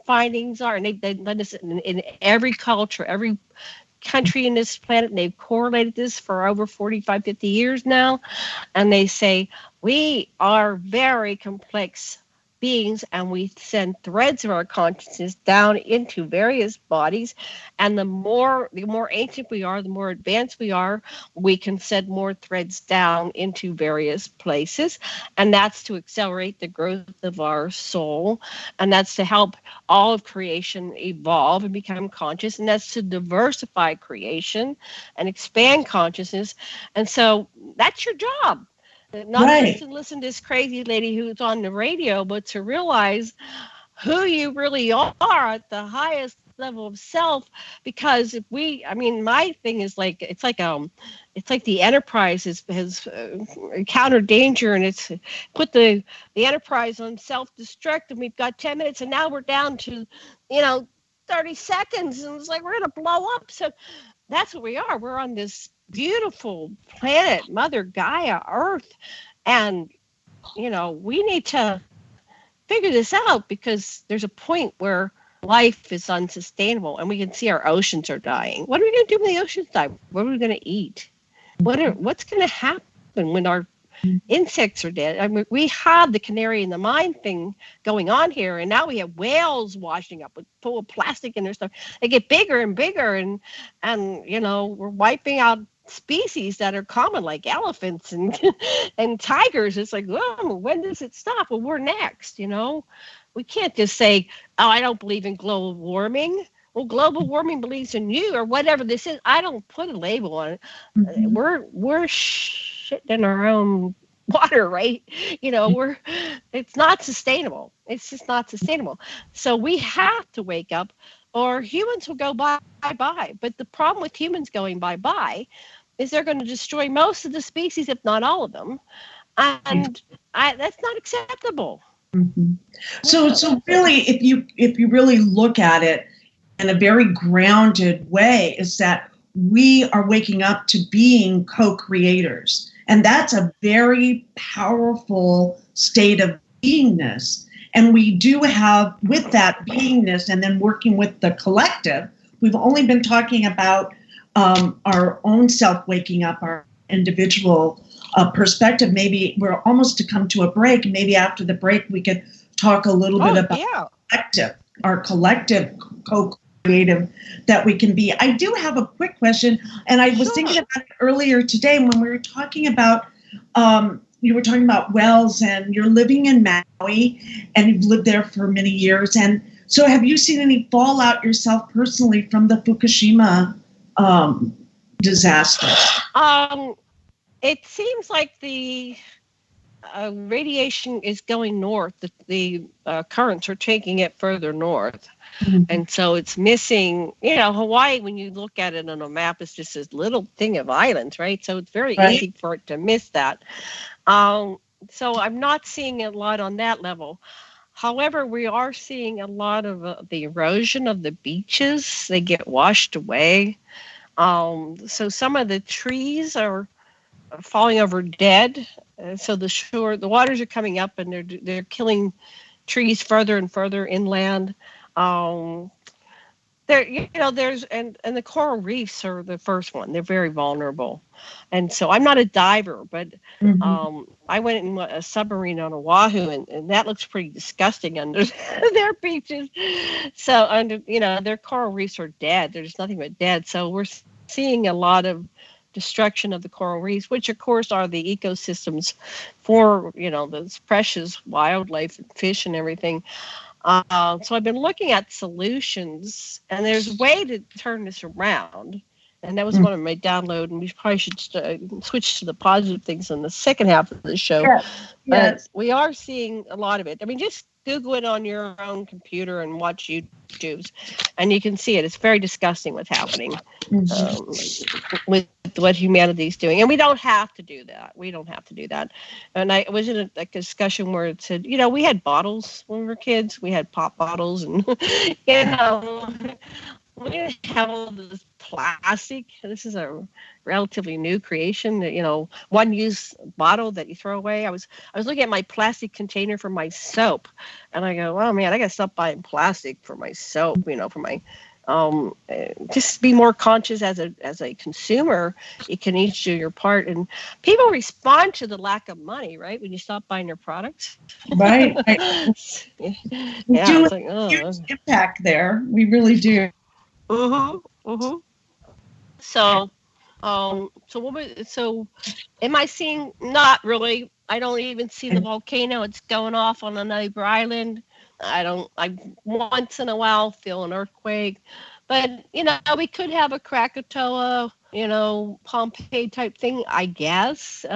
findings are, and they've done this in every culture, every country in this planet, and they've correlated this for over 45, 50 years now. And they say, we are very complex beings, and we send threads of our consciousness down into various bodies. And the more ancient we are, the more advanced we are, we can send more threads down into various places. And that's to accelerate the growth of our soul. And that's to help all of creation evolve and become conscious. And that's to diversify creation and expand consciousness. And so that's your job. Not just to listen to this crazy lady who's on the radio, but to realize who you really are at the highest level of self. Because if my thing is like, it's like the Enterprise has encountered danger, and it's put the Enterprise on self-destruct, and we've got 10 minutes, and now we're down to 30 seconds, and it's like we're gonna blow up. So that's what we are. We're on this beautiful planet, Mother Gaia, Earth, and we need to figure this out, because there's a point where life is unsustainable, and we can see our oceans are dying. What are we going to do when the oceans die? What are we going to eat? What's going to happen when our insects are dead? I mean, we have the canary in the mine thing going on here, and now we have whales washing up full of plastic in their stuff. They get bigger and bigger, and we're wiping out species that are common, like elephants and and tigers. It's like, oh, when does it stop? Well, we're next. We can't just say, oh, I don't believe in global warming. Well, global warming believes in you, or whatever this is. I don't put a label on it. We're shitting in our own water, right? It's not sustainable. It's just not sustainable. So we have to wake up, or humans will go bye-bye. But the problem with humans going bye-bye is they're going to destroy most of the species, if not all of them. And that's not acceptable. So really, if you really look at it in a very grounded way, is that we are waking up to being co-creators. And that's a very powerful state of beingness. And we do have, with that beingness and then working with the collective, we've only been talking about our own self waking up, our individual perspective. Maybe we're almost to come to a break. Maybe after the break, we could talk a little bit about our collective co-creative that we can be. I do have a quick question, and I was thinking about it earlier today when we were talking about you were talking about wells, and you're living in Maui, and you've lived there for many years. And so have you seen any fallout yourself personally from the Fukushima disaster? It seems like the radiation is going north. The currents are taking it further north. And so it's missing, Hawaii, when you look at it on a map, is just this little thing of islands, right? So it's very easy for it to miss that. So I'm not seeing a lot on that level. However, we are seeing a lot of the erosion of the beaches. They get washed away. So some of the trees are falling over dead. So the waters are coming up, and they're killing trees further and further inland. There's the coral reefs are the first one. They're very vulnerable. And so I'm not a diver, but I went in a submarine on Oahu, and that looks pretty disgusting under their beaches. So their coral reefs are dead. There's nothing but dead. So we're seeing a lot of destruction of the coral reefs, which of course are the ecosystems for, this precious wildlife and fish and everything. So I've been looking at solutions, and there's a way to turn this around. And that was one of my download, and we probably should switch to the positive things in the second half of the show. Yes. But we are seeing a lot of it. I mean, just Google it on your own computer and watch YouTubes, and you can see it. It's very disgusting what's happening with what humanity's doing. And we don't have to do that. And I was in a discussion where it said, we had bottles when we were kids. We had pop bottles, and, we didn't have all this plastic. This is a relatively new creation. One-use bottle that you throw away. I was looking at my plastic container for my soap, and I go, oh man, I got to stop buying plastic for my soap. For my just be more conscious as a consumer. You can each do your part, and people respond to the lack of money, right? When you stop buying their products, right? We do it's like, huge impact there. We really do. So, so am I seeing? Not really. I don't even see the volcano. It's going off on a neighbor island. I once in a while feel an earthquake, but we could have a Krakatoa, Pompeii type thing, I guess.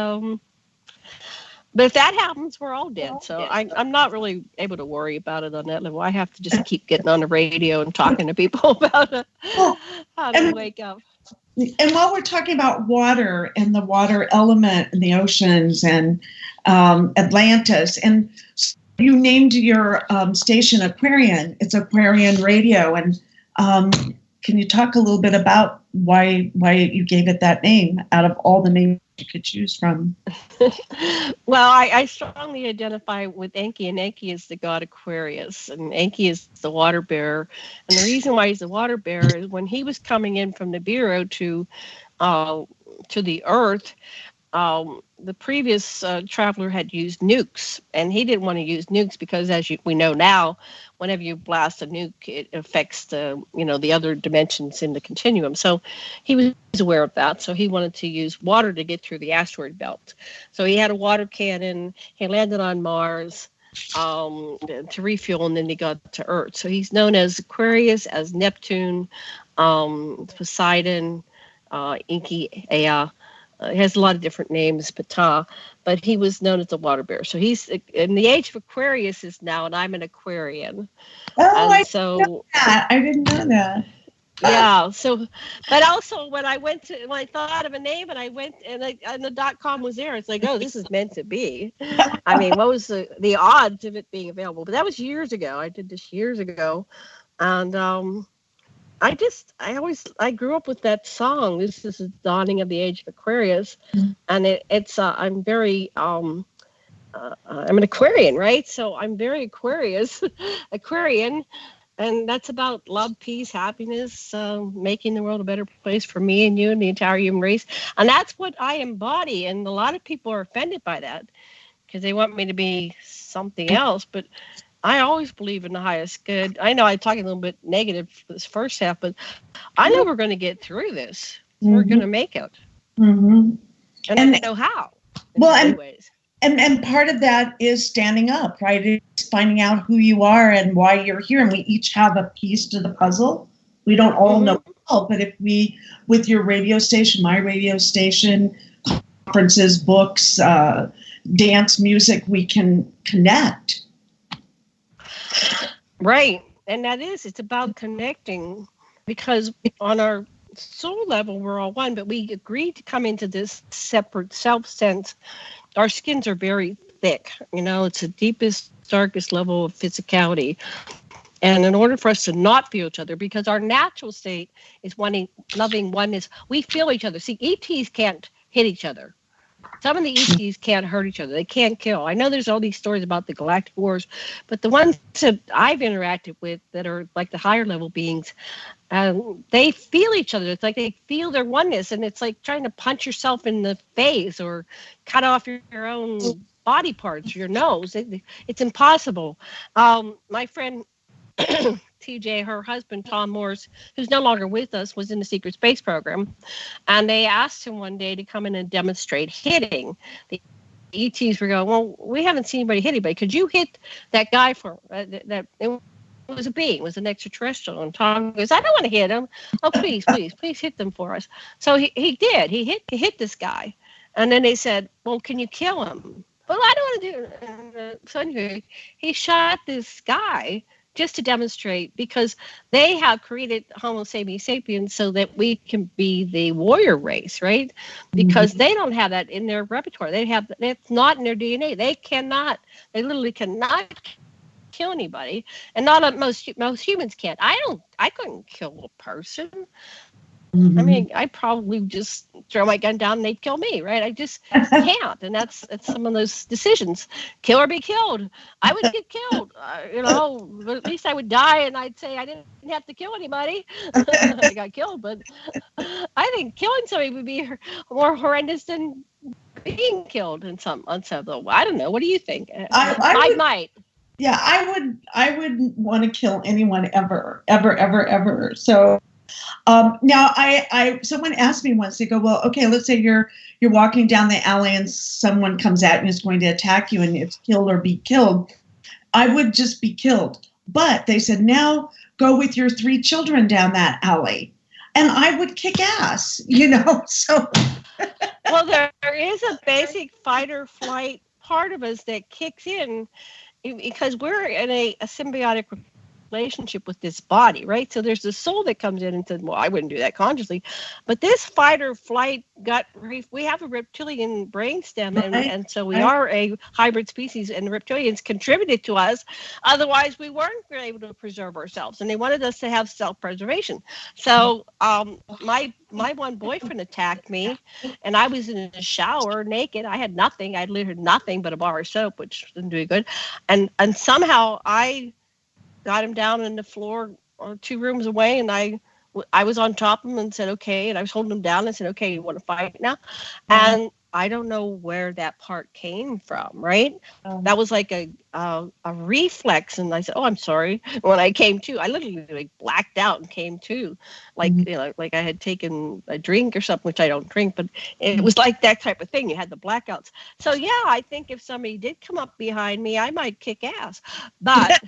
But if that happens, we're all dead. So I'm not really able to worry about it on that level. I have to just keep getting on the radio and talking to people about how to wake up. And while we're talking about water and the water element in the oceans and Atlantis, and you named your station Aquarian. It's Aquarian Radio. And can you talk a little bit about why you gave it that name out of all the names you could choose from? Well, I strongly identify with Enki, and Enki is the god Aquarius, and Enki is the water bearer. And the reason why he's the water bearer is when he was coming in from Nibiru to the Earth, the previous traveler had used nukes, and he didn't want to use nukes because, as we know now, whenever you blast a nuke, it affects the other dimensions in the continuum. So he was aware of that. So he wanted to use water to get through the asteroid belt. So he had a water cannon. He landed on Mars to refuel, and then he got to Earth. So he's known as Aquarius, as Neptune, Poseidon, Enki, Ea. He has a lot of different names, but he was known as the water bearer. So he's in the age of Aquarius is now, and I'm an Aquarian. Oh, I didn't know that. Yeah. So, but also when I thought of a name and I went and the .com was there, it's like, oh, this is meant to be. I mean, what was the odds of it being available? But that was years ago. I did this years ago, and I grew up with that song. This is the dawning of the age of Aquarius, and it's I'm very I'm an Aquarian, right? So I'm very Aquarian, and that's about love, peace, happiness, making the world a better place for me and you and the entire human race, and that's what I embody. And a lot of people are offended by that because they want me to be something else, but I always believe in the highest good. I know I'm talking a little bit negative for this first half, but I know we're going to get through this. We're going to make it. And I don't know how. And part of that is standing up, right? It's finding out who you are and why you're here. And we each have a piece to the puzzle. We don't all know all, but if we, with your radio station, my radio station, conferences, books, dance, music, we can connect. Right. And it's about connecting, because on our soul level, we're all one, but we agreed to come into this separate self sense. Our skins are very thick. It's the deepest, darkest level of physicality. And in order for us to not feel each other, because our natural state is loving oneness, we feel each other. See, ETs can't hit each other. Some of the ETs can't hurt each other. They can't kill. I know there's all these stories about the galactic wars, but the ones that I've interacted with that are like the higher level beings, they feel each other. It's like they feel their oneness, and it's like trying to punch yourself in the face or cut off your own body parts, your nose. It's impossible. My friend TJ, her husband, Tom Morse, who's no longer with us, was in the secret space program. And they asked him one day to come in and demonstrate hitting. The ETs were going, well, we haven't seen anybody hit anybody. Could you hit that guy for that? It was a being, it was an extraterrestrial. And Tom goes, I don't want to hit him. Oh, please hit them for us. So he did. He hit this guy. And then they said, well, can you kill him? Well, I don't want to do it. So anyway, he shot this guy just to demonstrate, because they have created Homo sapiens so that we can be the warrior race, right? Because they don't have that in their repertoire. It's not in their DNA. They literally cannot kill anybody, and not most humans can't. I couldn't kill a person. I mean, I'd probably just throw my gun down and they'd kill me, right? I just can't. And that's some of those decisions. Kill or be killed. I would get killed, but at least I would die and I'd say I didn't have to kill anybody. I got killed, but I think killing somebody would be more horrendous than being killed on some level. I don't know. What do you think? I might. Yeah, I wouldn't want to kill anyone ever. So now someone asked me once, they go, well, okay, let's say you're walking down the alley and someone comes at you and is going to attack you and it's kill or be killed. I would just be killed. But they said, now go with your 3 children down that alley. And I would kick ass, so. Well, there is a basic fight or flight part of us that kicks in because we're in a symbiotic relationship with this body, right? So there's the soul that comes in and says, well, I wouldn't do that consciously. But this fight or flight we have a reptilian brainstem, and so we are a hybrid species, and the reptilians contributed to us. Otherwise, we weren't able to preserve ourselves, and they wanted us to have self-preservation. So my one boyfriend attacked me, and I was in the shower naked. I had nothing. I had literally nothing but a bar of soap, which didn't do good. And somehow I got him down on the floor 2 rooms away, and I was on top of him and said, okay, and I was holding him down and said, okay, you want to fight now? And I don't know where that part came from, right? That was like a reflex, and I said, oh, I'm sorry. When I came to, I literally blacked out and came to, like I had taken a drink or something, which I don't drink, but it was like that type of thing. You had the blackouts. So yeah, I think if somebody did come up behind me, I might kick ass. But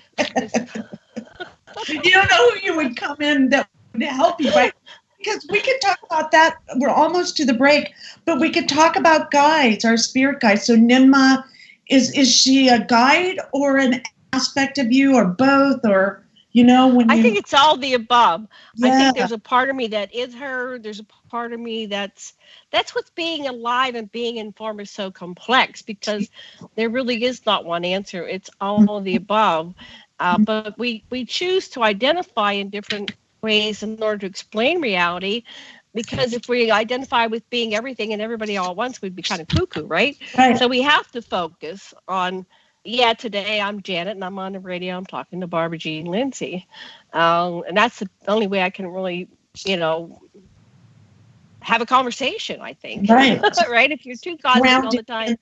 you don't know who you would come in that would help you, right? Because we could talk about that. We're almost to the break, but we could talk about guides, our spirit guides. So Ninma, is she a guide or an aspect of you, or both, or I think it's all the above. Yeah. I think there's a part of me that is her. There's a part of me that's what's being alive and being informed is so complex, because there really is not one answer. It's all of the above. But we choose to identify in different ways in order to explain reality, because if we identify with being everything and everybody all at once, we'd be kind of cuckoo, right? So we have to focus on, today I'm Janet and I'm on the radio, I'm talking to Barbara Jean Lindsey, and that's the only way I can really have a conversation, I think. Right. Right, if you're too cosmic all the time.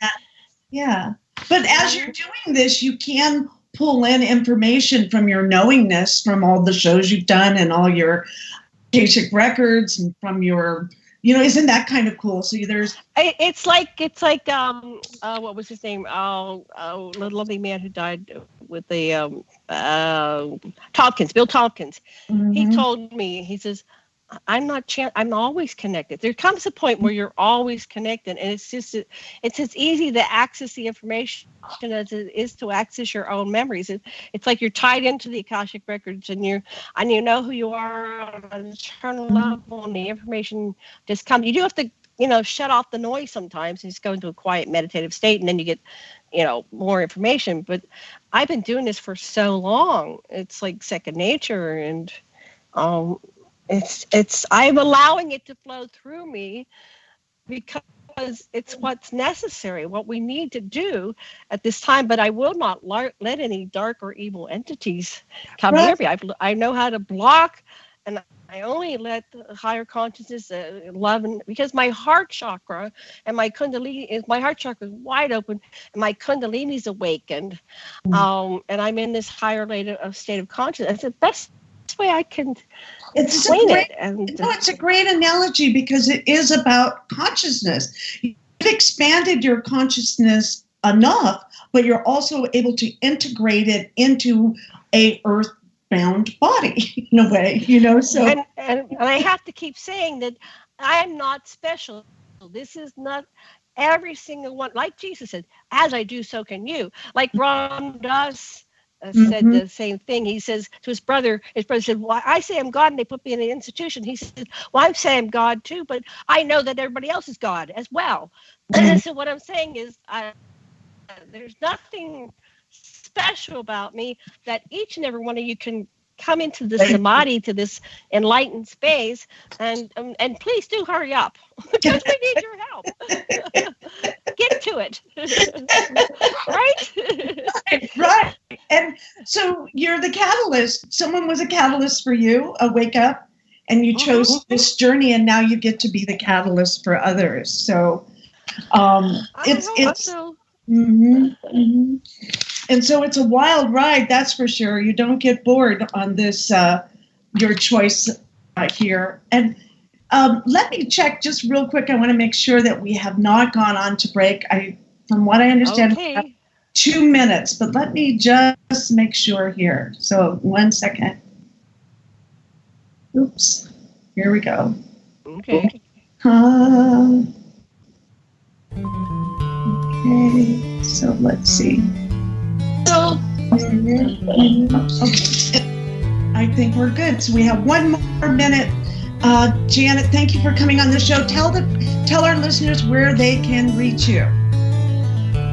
Yeah, but as you're doing this, you can pull in information from your knowingness, from all the shows you've done and all your basic records, and from your, isn't that kind of cool? So it's like what was his name? The lovely man who died with the Tompkins, Bill Tompkins. He told me, he says, I'm always connected. There comes a point where you're always connected, and it's as easy to access the information as it is to access your own memories. It's like you're tied into the Akashic records, and you know who you are on an eternal level, and the information just comes. You do have to, shut off the noise sometimes and just go into a quiet meditative state, and then you get, more information. But I've been doing this for so long; it's like second nature, and I'm allowing it to flow through me because it's what's necessary, what we need to do at this time. But I will not let any dark or evil entities come near me. I know how to block and I only let the higher consciousness, love, and because my heart chakra and my kundalini, my heart chakra is wide open, and my kundalini is awakened, and I'm in this higher state of consciousness. That's the best way I can explain it. And it's a great analogy because it is about consciousness. You've expanded your consciousness enough, but you're also able to integrate it into a earth-bound body in a way, so and I have to keep saying that I am not special. This is not every single one, like Jesus said, as I do, so can you. Like Ram Dass said the same thing. He says to his brother said, well, I say I'm God and they put me in an institution. He said, well, I say I'm God too, but I know that everybody else is God as well. So what I'm saying is there's nothing special about me, that each and every one of you can come into the samadhi, to this enlightened space, and please do hurry up because we need your help. Get to it. Right. And so you're the catalyst. Someone was a catalyst for you, a wake up, and you chose this journey, and now you get to be the catalyst for others. So it's and so it's a wild ride, that's for sure. You don't get bored on this, your choice here. And let me check just real quick. I want to make sure that we have not gone on to break. From what I understand, we have 2 minutes, but let me just make sure here. So 1 second. Oops. Here we go. Okay. Okay, so let's see. Okay. I think we're good. So we have 1 more minute. Janet, thank you for coming on the show. Tell our listeners where they can reach you.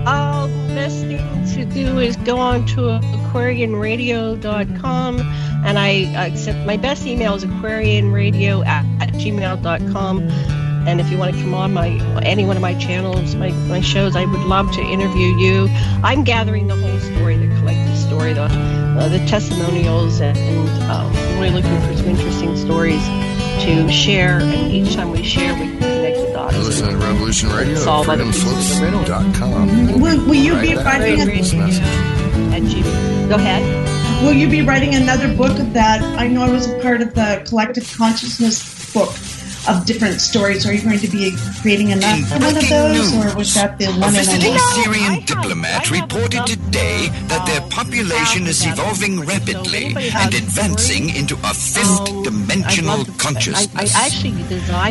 The best thing to do is go on to aquarianradio.com, and I accept my best email is aquarianradio@gmail.com. And if you want to come on any one of my channels, my shows, I would love to interview you. I'm gathering the whole story, the collective story, the testimonials, and really looking for some interesting stories to share. And each time we share, we connect the dots. Listen to Revolution Radio, freedomslips.com. Will you be writing Go ahead. Will you be writing another book of that? I know I was a part of the Collective Consciousness book of different stories. Are you going to be creating another one of those, or was that the one? A visiting Syrian diplomat reported today that their population is evolving rapidly and advancing into a fifth dimensional consciousness.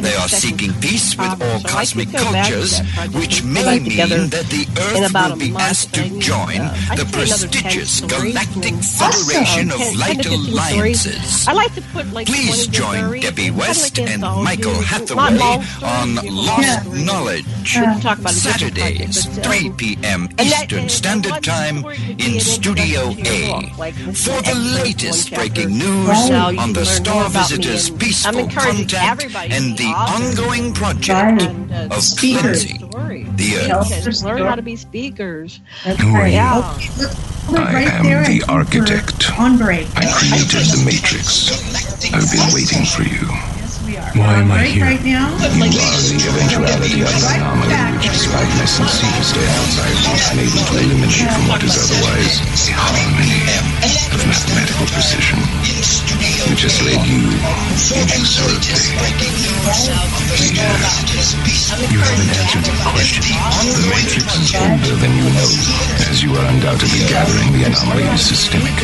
They are seeking peace with all cosmic cultures, which may mean that the Earth will be asked to join the prestigious Galactic Federation of Light Alliances. Please join Debbie West and Michael Hathaway on Lost Knowledge, Saturdays, 3 p.m. Eastern Standard Time in Studio A. For the latest breaking news on the Star Visitors' peaceful contact and the ongoing project of cleansing the Earth. Learn how to be speakers. Who are you? I am the architect. I created the Matrix. I've been waiting for you. Why am I here? Right now? You are the eventuality of an anomaly which, despite my sincere stay outside, is unable to eliminate from what is otherwise a harmony of mathematical precision, which has led you inexorably here. You haven't answered my question. The Matrix is older than you know, as you are undoubtedly gathering the anomaly is systemic,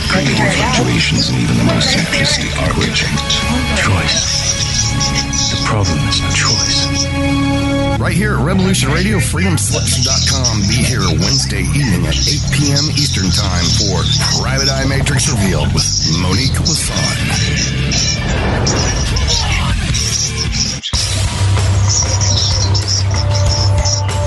creating fluctuations in even the most simplistic equation. Choice. The problem is not choice. Right here at Revolution Radio, freedomslips.com. Be here Wednesday evening at 8 p.m. Eastern Time for Private Eye Matrix Revealed with Monique Lessin.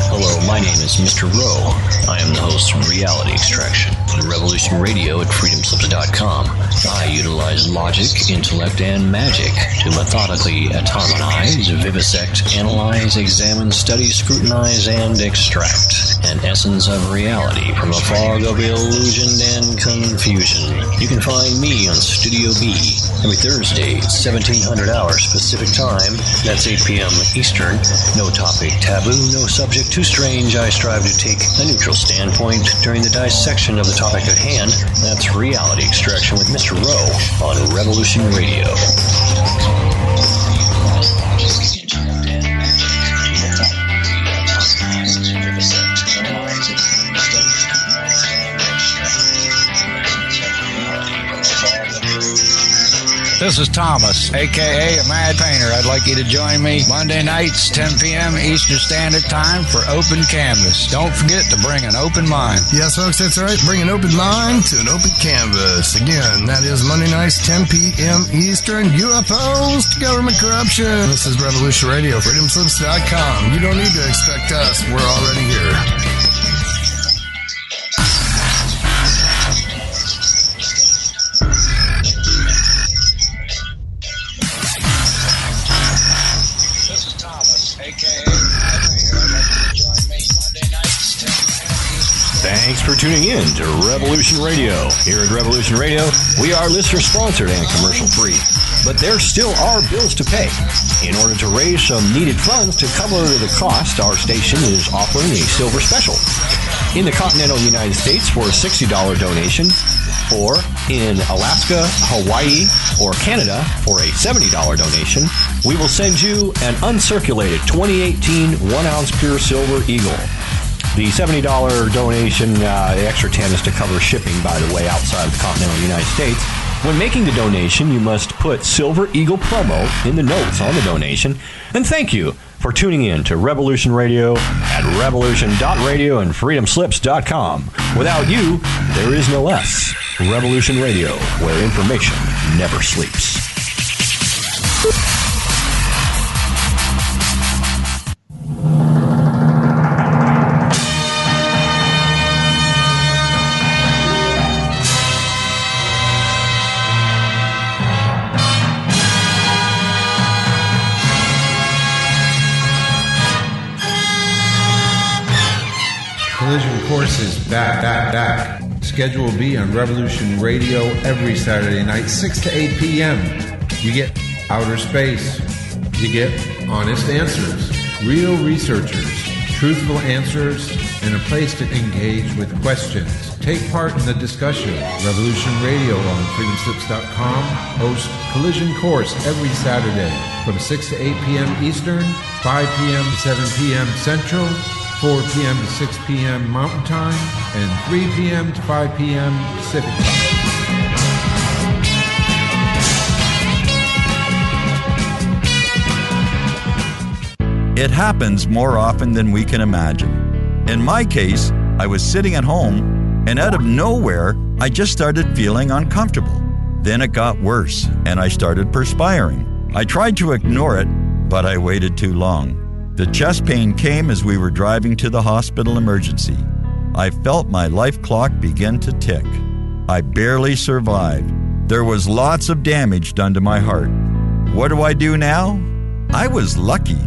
Hello, my name is is Mr. Rowe. I am the host of Reality Extraction on Revolution Radio at freedomslips.com. I utilize logic, intellect, and magic to methodically atomize, vivisect, analyze, examine, study, scrutinize, and extract an essence of reality from a fog of illusion and confusion. You can find me on Studio B every Thursday at 1700 hours Pacific Time. That's 8 p.m. Eastern. No topic taboo, no subject too strange. I strive to take a neutral standpoint during the dissection of the topic at hand. That's Reality Extraction with Mr. Rowe on Revolution Radio. This is Thomas, a.k.a. a Mad Painter. I'd like you to join me Monday nights, 10 p.m. Eastern Standard Time for Open Canvas. Don't forget to bring an open mind. Yes, folks, that's right. Bring an open mind to an open canvas. Again, that is Monday nights, 10 p.m. Eastern. UFOs to government corruption. This is Revolution Radio, freedomslips.com. You don't need to expect us. We're already here. Thanks for tuning in to Revolution Radio. Here at Revolution Radio, we are listener-sponsored and commercial-free. But there still are bills to pay. In order to raise some needed funds to cover the cost, our station is offering a silver special. In the continental United States for a $60 donation, or in Alaska, Hawaii, or Canada for a $70 donation, we will send you an uncirculated 2018 1-ounce pure silver eagle. The $70 donation, the extra 10 is to cover shipping, by the way, outside of the continental United States. When making the donation, you must put Silver Eagle promo in the notes on the donation. And thank you for tuning in to Revolution Radio at revolution.radio and freedomslips.com. Without you, there is no us. Revolution Radio, where information never sleeps. Collision Course is back. Schedule will be on Revolution Radio every Saturday night, 6 to 8 p.m. You get outer space. You get honest answers, real researchers, truthful answers, and a place to engage with questions. Take part in the discussion. Revolution Radio on freedomslips.com hosts Collision Course every Saturday from 6 to 8 p.m. Eastern, 5 p.m. to 7 p.m. Central, 4 p.m. to 6 p.m. Mountain Time, and 3 p.m. to 5 p.m. Pacific Time. It happens more often than we can imagine. In my case, I was sitting at home, and out of nowhere, I just started feeling uncomfortable. Then it got worse, and I started perspiring. I tried to ignore it, but I waited too long. The chest pain came as we were driving to the hospital emergency. I felt my life clock begin to tick. I barely survived. There was lots of damage done to my heart. What do I do now? I was lucky.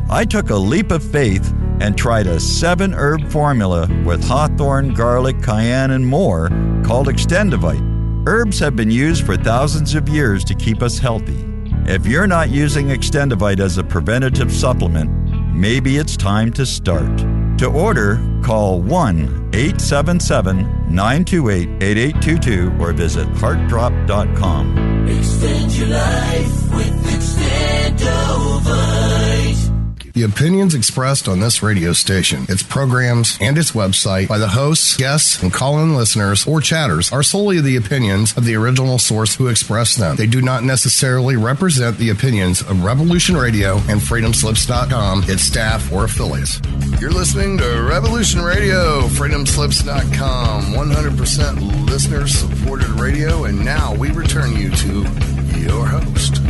I took a leap of faith and tried a 7-herb formula with hawthorn, garlic, cayenne, and more called Extendivite. Herbs have been used for thousands of years to keep us healthy. If you're not using Extendivite as a preventative supplement, maybe it's time to start. To order, call 1-877-928-8822 or visit heartdrop.com. Extend your life with Extendivite. The opinions expressed on this radio station, its programs, and its website by the hosts, guests, and call-in listeners or chatters are solely the opinions of the original source who expressed them. They do not necessarily represent the opinions of Revolution Radio and freedomslips.com, its staff, or affiliates. You're listening to Revolution Radio, freedomslips.com, 100% listener-supported radio, and now we return you to your host.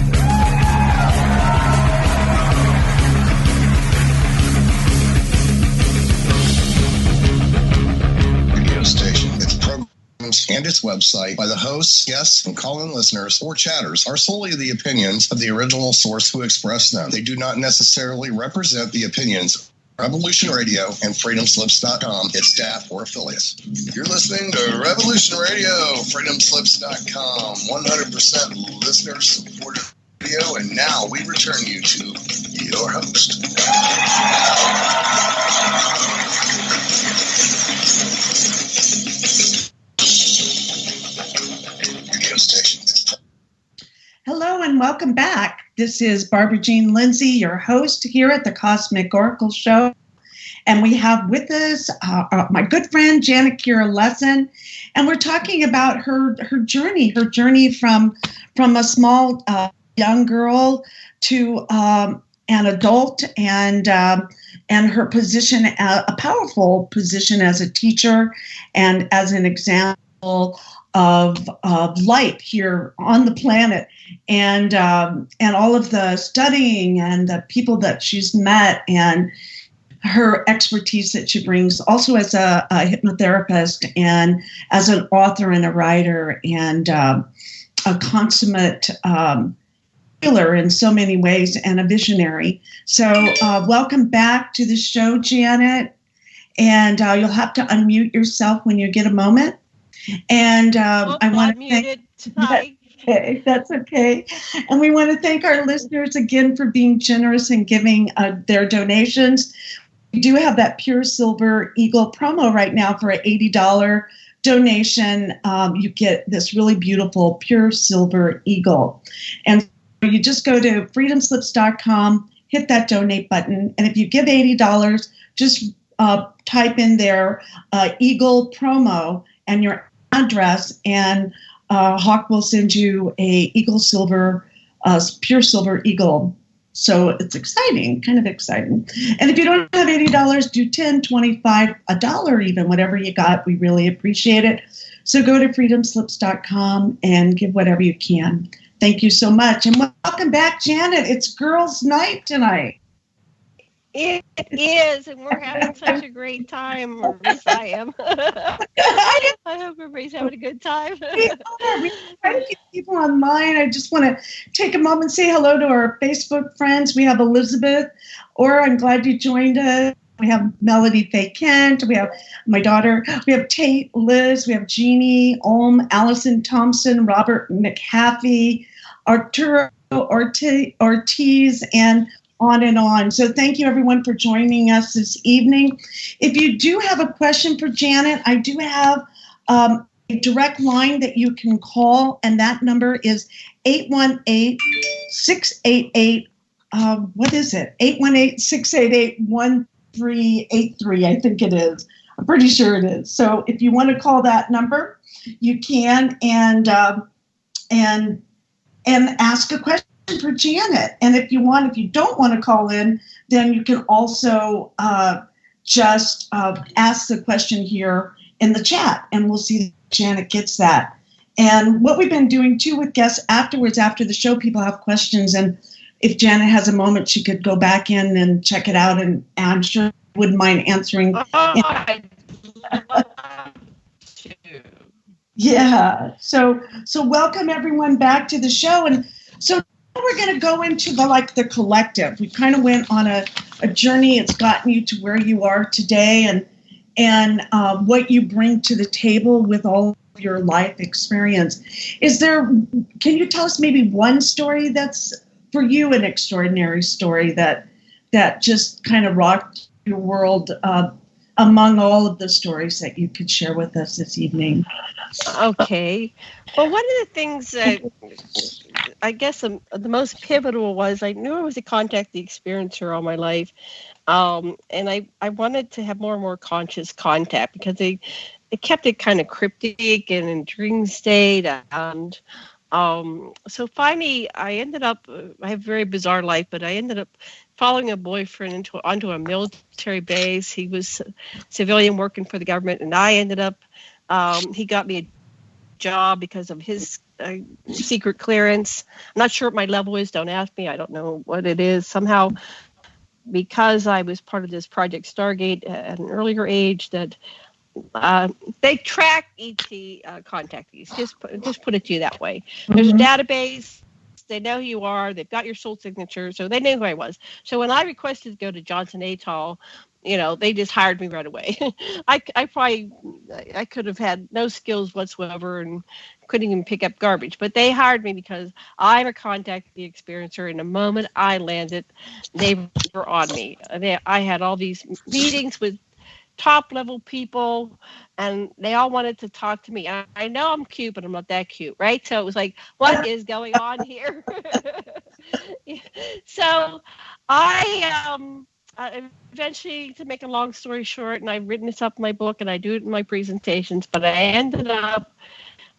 programs and its website by the hosts, guests, and call-in listeners or chatters are solely the opinions of the original source who expressed them. They do not necessarily represent the opinions of Revolution Radio and freedomslips.com, its staff, or affiliates. You're listening to Revolution Radio, freedomslips.com, 100% listener-supported radio, and now we return you to your host. Radio station. Hello and welcome back. This is Barbara Jean Lindsey, your host here at the Cosmic Oracle Show. And we have with us my good friend, Janet Kira Lessin. And we're talking about her journey from a small young girl to an adult, and her position, a powerful position as a teacher and as an example of light here on the planet, and all of the studying and the people that she's met and her expertise that she brings, also as a hypnotherapist and as an author and a writer and a consummate healer in so many ways and a visionary. So welcome back to the show, Janet. And you'll have to unmute yourself when you get a moment. And I want to thank. Okay, that's okay. And we want to thank our listeners again for being generous and giving their donations. We do have that Pure Silver Eagle promo right now for an $80 donation. You get this really beautiful Pure Silver Eagle. And you just go to freedomslips.com, hit that donate button. And if you give $80, just type in there Eagle promo and your address, and Hawk will send you a Eagle Silver, Pure Silver Eagle. So it's exciting, kind of exciting. And if you don't have $80, do $10, $25, $1 even, whatever you got. We really appreciate it. So go to freedomslips.com and give whatever you can. Thank you so much. And welcome back, Janet. It's girls' night tonight. It is, and we're having such a great time, or at least I am. I hope everybody's having a good time. We try to get people online. I just want to take a moment and say hello to our Facebook friends. We have Elizabeth, or I'm glad you joined us. We have Melody Faye Kent. We have my daughter. We have Tate, Liz. We have Jeannie, Allison Thompson, Robert McHaffey, Arturo Ortiz, and on and on. So thank you, everyone, for joining us this evening. If you do have a question for Janet, I do have a direct line that you can call, and that number is 818-688, what is it? 818-688-1383, I think it is. I'm pretty sure it is. So if you want to call that number, you can, and ask a question for Janet. And if you don't want to call in, then you can also just ask the question here in the chat, and we'll see if Janet gets that. And what we've been doing too with guests afterwards, after the show, people have questions, and if Janet has a moment, she could go back in and check it out, and I'm sure wouldn't mind answering. Yeah. So welcome everyone back to the show. And so we're going to go into the collective. We kind of went on a journey. It's gotten you to where you are today, and what you bring to the table with all of your life experience. Can you tell us maybe one story that's for you an extraordinary story that just kind of rocked your world among all of the stories that you could share with us this evening? Okay. Well, one of the things that I guess the most pivotal was I knew I was a contactee experiencer all my life. And I wanted to have more and more conscious contact because it kept it kind of cryptic and in dream state. And so finally I ended up, I have a very bizarre life, but I ended up following a boyfriend onto a military base. He was civilian working for the government, and I ended up, he got me a job because of his secret clearance. I'm not sure what my level is. Don't ask me. I don't know what it is. Somehow, because I was part of this Project Stargate at an earlier age, that they track ET contactees. Just put it to you that way. There's a database. They know who you are. They've got your soul signature, so they knew who I was. So when I requested to go to Johnson Atoll, they just hired me right away. I could have had no skills whatsoever and couldn't even pick up garbage. But they hired me because I'm a contactee experiencer, and the moment I landed, they were on me. I had all these meetings with top-level people, and they all wanted to talk to me. I know I'm cute, but I'm not that cute, right? So it was like, what is going on here? So I eventually, to make a long story short, and I've written this up in my book, and I do it in my presentations, but I ended up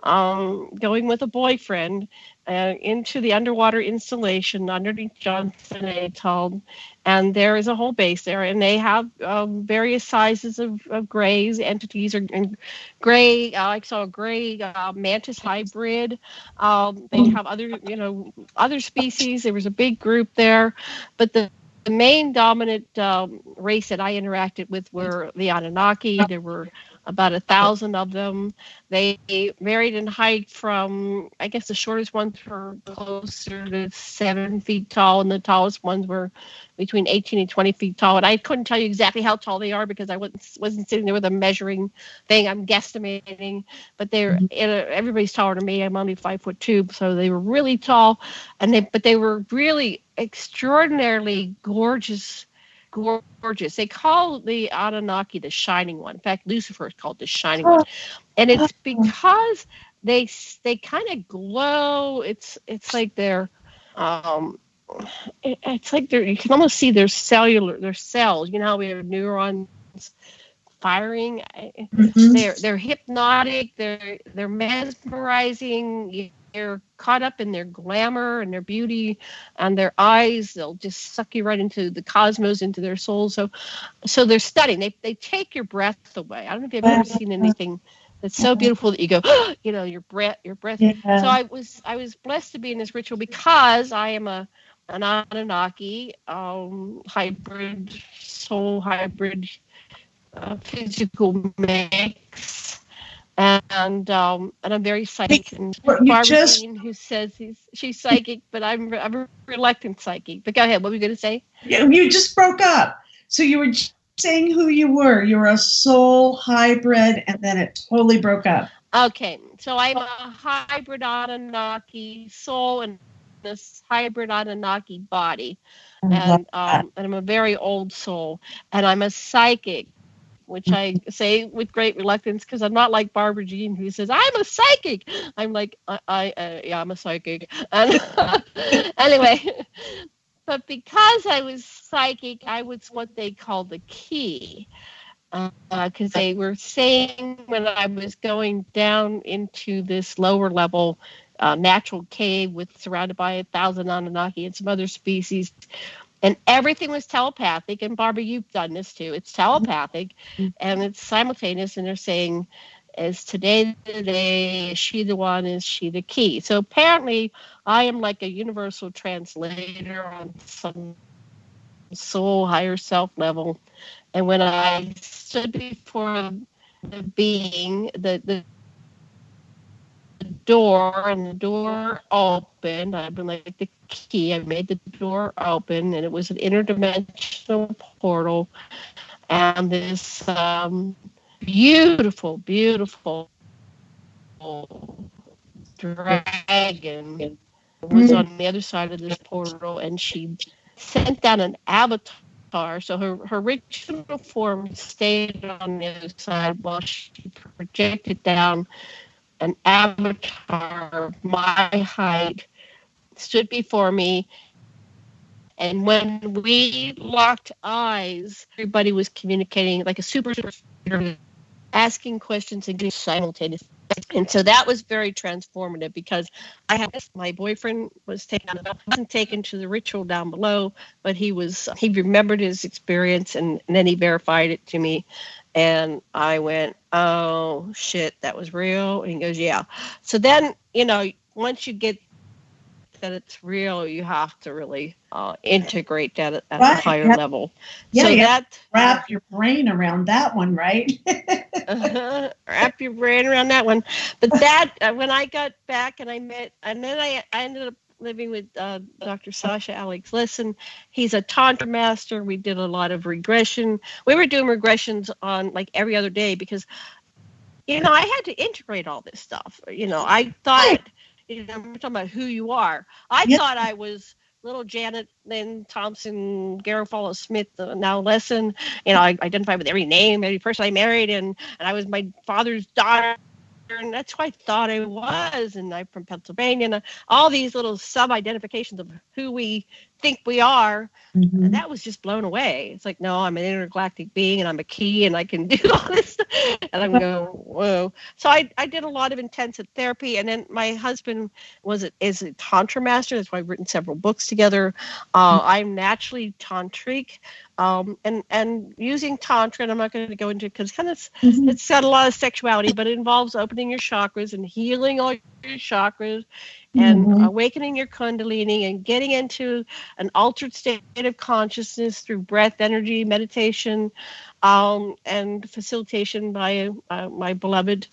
going with a boyfriend into the underwater installation underneath Johnson Atoll, and there is a whole base there, and they have various sizes of grays entities, or gray. I saw a gray mantis hybrid. They have other species. There was a big group there, but the main dominant race that I interacted with were the Anunnaki. There were about 1,000 of them. They varied in height from, I guess the shortest ones were closer to 7 feet tall, and the tallest ones were between 18 and 20 feet tall. And I couldn't tell you exactly how tall they are because I wasn't sitting there with a measuring thing. I'm guesstimating, but everybody's taller than me. I'm only 5'2", so they were really tall, but they were really extraordinarily gorgeous. They call the Anunnaki the Shining One. In fact, Lucifer is called the Shining One, and it's because they kind of glow. It's like they're it's like you can almost see their cells. You know how we have neurons firing. They're hypnotic. They're mesmerizing. They're caught up in their glamour and their beauty and their eyes. They'll just suck you right into the cosmos, into their soul. So they're stunning. They take your breath away. I don't know if you've ever seen anything that's so beautiful that you go, your breath. Yeah. So I was blessed to be in this ritual because I am an Anunnaki hybrid, soul hybrid, physical mix. And I'm very psychic. And Barbara Jean, who says she's psychic, but I'm a reluctant psychic. But go ahead. What were you going to say? You just broke up. So you were saying who you were. You were a soul hybrid, and then it totally broke up. Okay. So I'm a hybrid Anunnaki soul and this hybrid Anunnaki body. And I'm a very old soul. And I'm a psychic, which I say with great reluctance because I'm not like Barbara Jean, who says, I'm a psychic. I'm like, I'm a psychic. And anyway, but because I was psychic, I was what they call the key. Because they were saying when I was going down into this lower level natural cave surrounded by 1,000 Anunnaki and some other species, and everything was telepathic. And Barbara, you've done this too. It's telepathic, and it's simultaneous. And they're saying, "Is today the day? Is she the one? Is she the key?" So apparently, I am like a universal translator on some soul higher self level. And when I stood before the being, the door, and the door opened. I've been like the key. I made the door open, and it was an interdimensional portal. And this beautiful, beautiful dragon was on the other side of this portal, and she sent down an avatar. So her original form stayed on the other side while she projected down an avatar of my height, stood before me. And when we locked eyes, everybody was communicating like a super, asking questions and getting simultaneous. And so that was very transformative because my boyfriend was wasn't taken to the ritual down below, but he remembered his experience and then he verified it to me. And I went, oh, shit, that was real? And he goes, yeah. So then, once you get that it's real, you have to really integrate that at a higher level. Yeah, so you that wrap your brain around that one, right? Wrap your brain around that one. But that when I got back and I met, and then I ended up living with Dr. Sasha Alex Lessin. He's a Tantra master. We did a lot of regression. We were doing regressions on like every other day because, you know, I had to integrate all this stuff. You know, I thought, you know, we're talking about who you are. I thought I was little Janet Lynn Thompson, Garofalo Smith, now Lessin. You know, I identified with every name, every person I married, and I was my father's daughter. And that's who I thought I was, and I'm from Pennsylvania, and all these little sub-identifications of who we think we are, and that was just blown away. It's like, no, I'm an intergalactic being, and I'm a key, and I can do all this stuff. And I'm going, whoa. So I did a lot of intensive therapy, and then my husband is a Tantra master. That's why I've written several books together. I'm naturally tantric. And using Tantra, and I'm not going to go into it because it's got a lot of sexuality, but it involves opening your chakras and healing all your chakras and awakening your kundalini and getting into an altered state of consciousness through breath, energy, meditation, and facilitation by my beloved.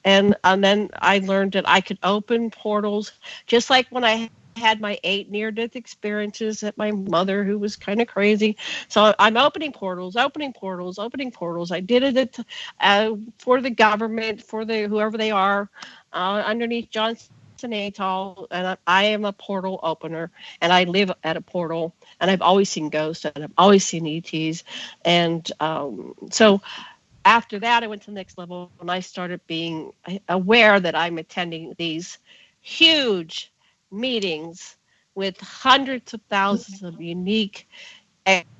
And then I learned that I could open portals, just like when I had my 8 near-death experiences at my mother, who was kind of crazy. So I'm opening portals. I did it for the government, for whoever they are, underneath Johnson Atoll, and I am a portal opener, and I live at a portal, and I've always seen ghosts, and I've always seen ETs, and so after that, I went to the next level, and I started being aware that I'm attending these huge meetings with hundreds of thousands of unique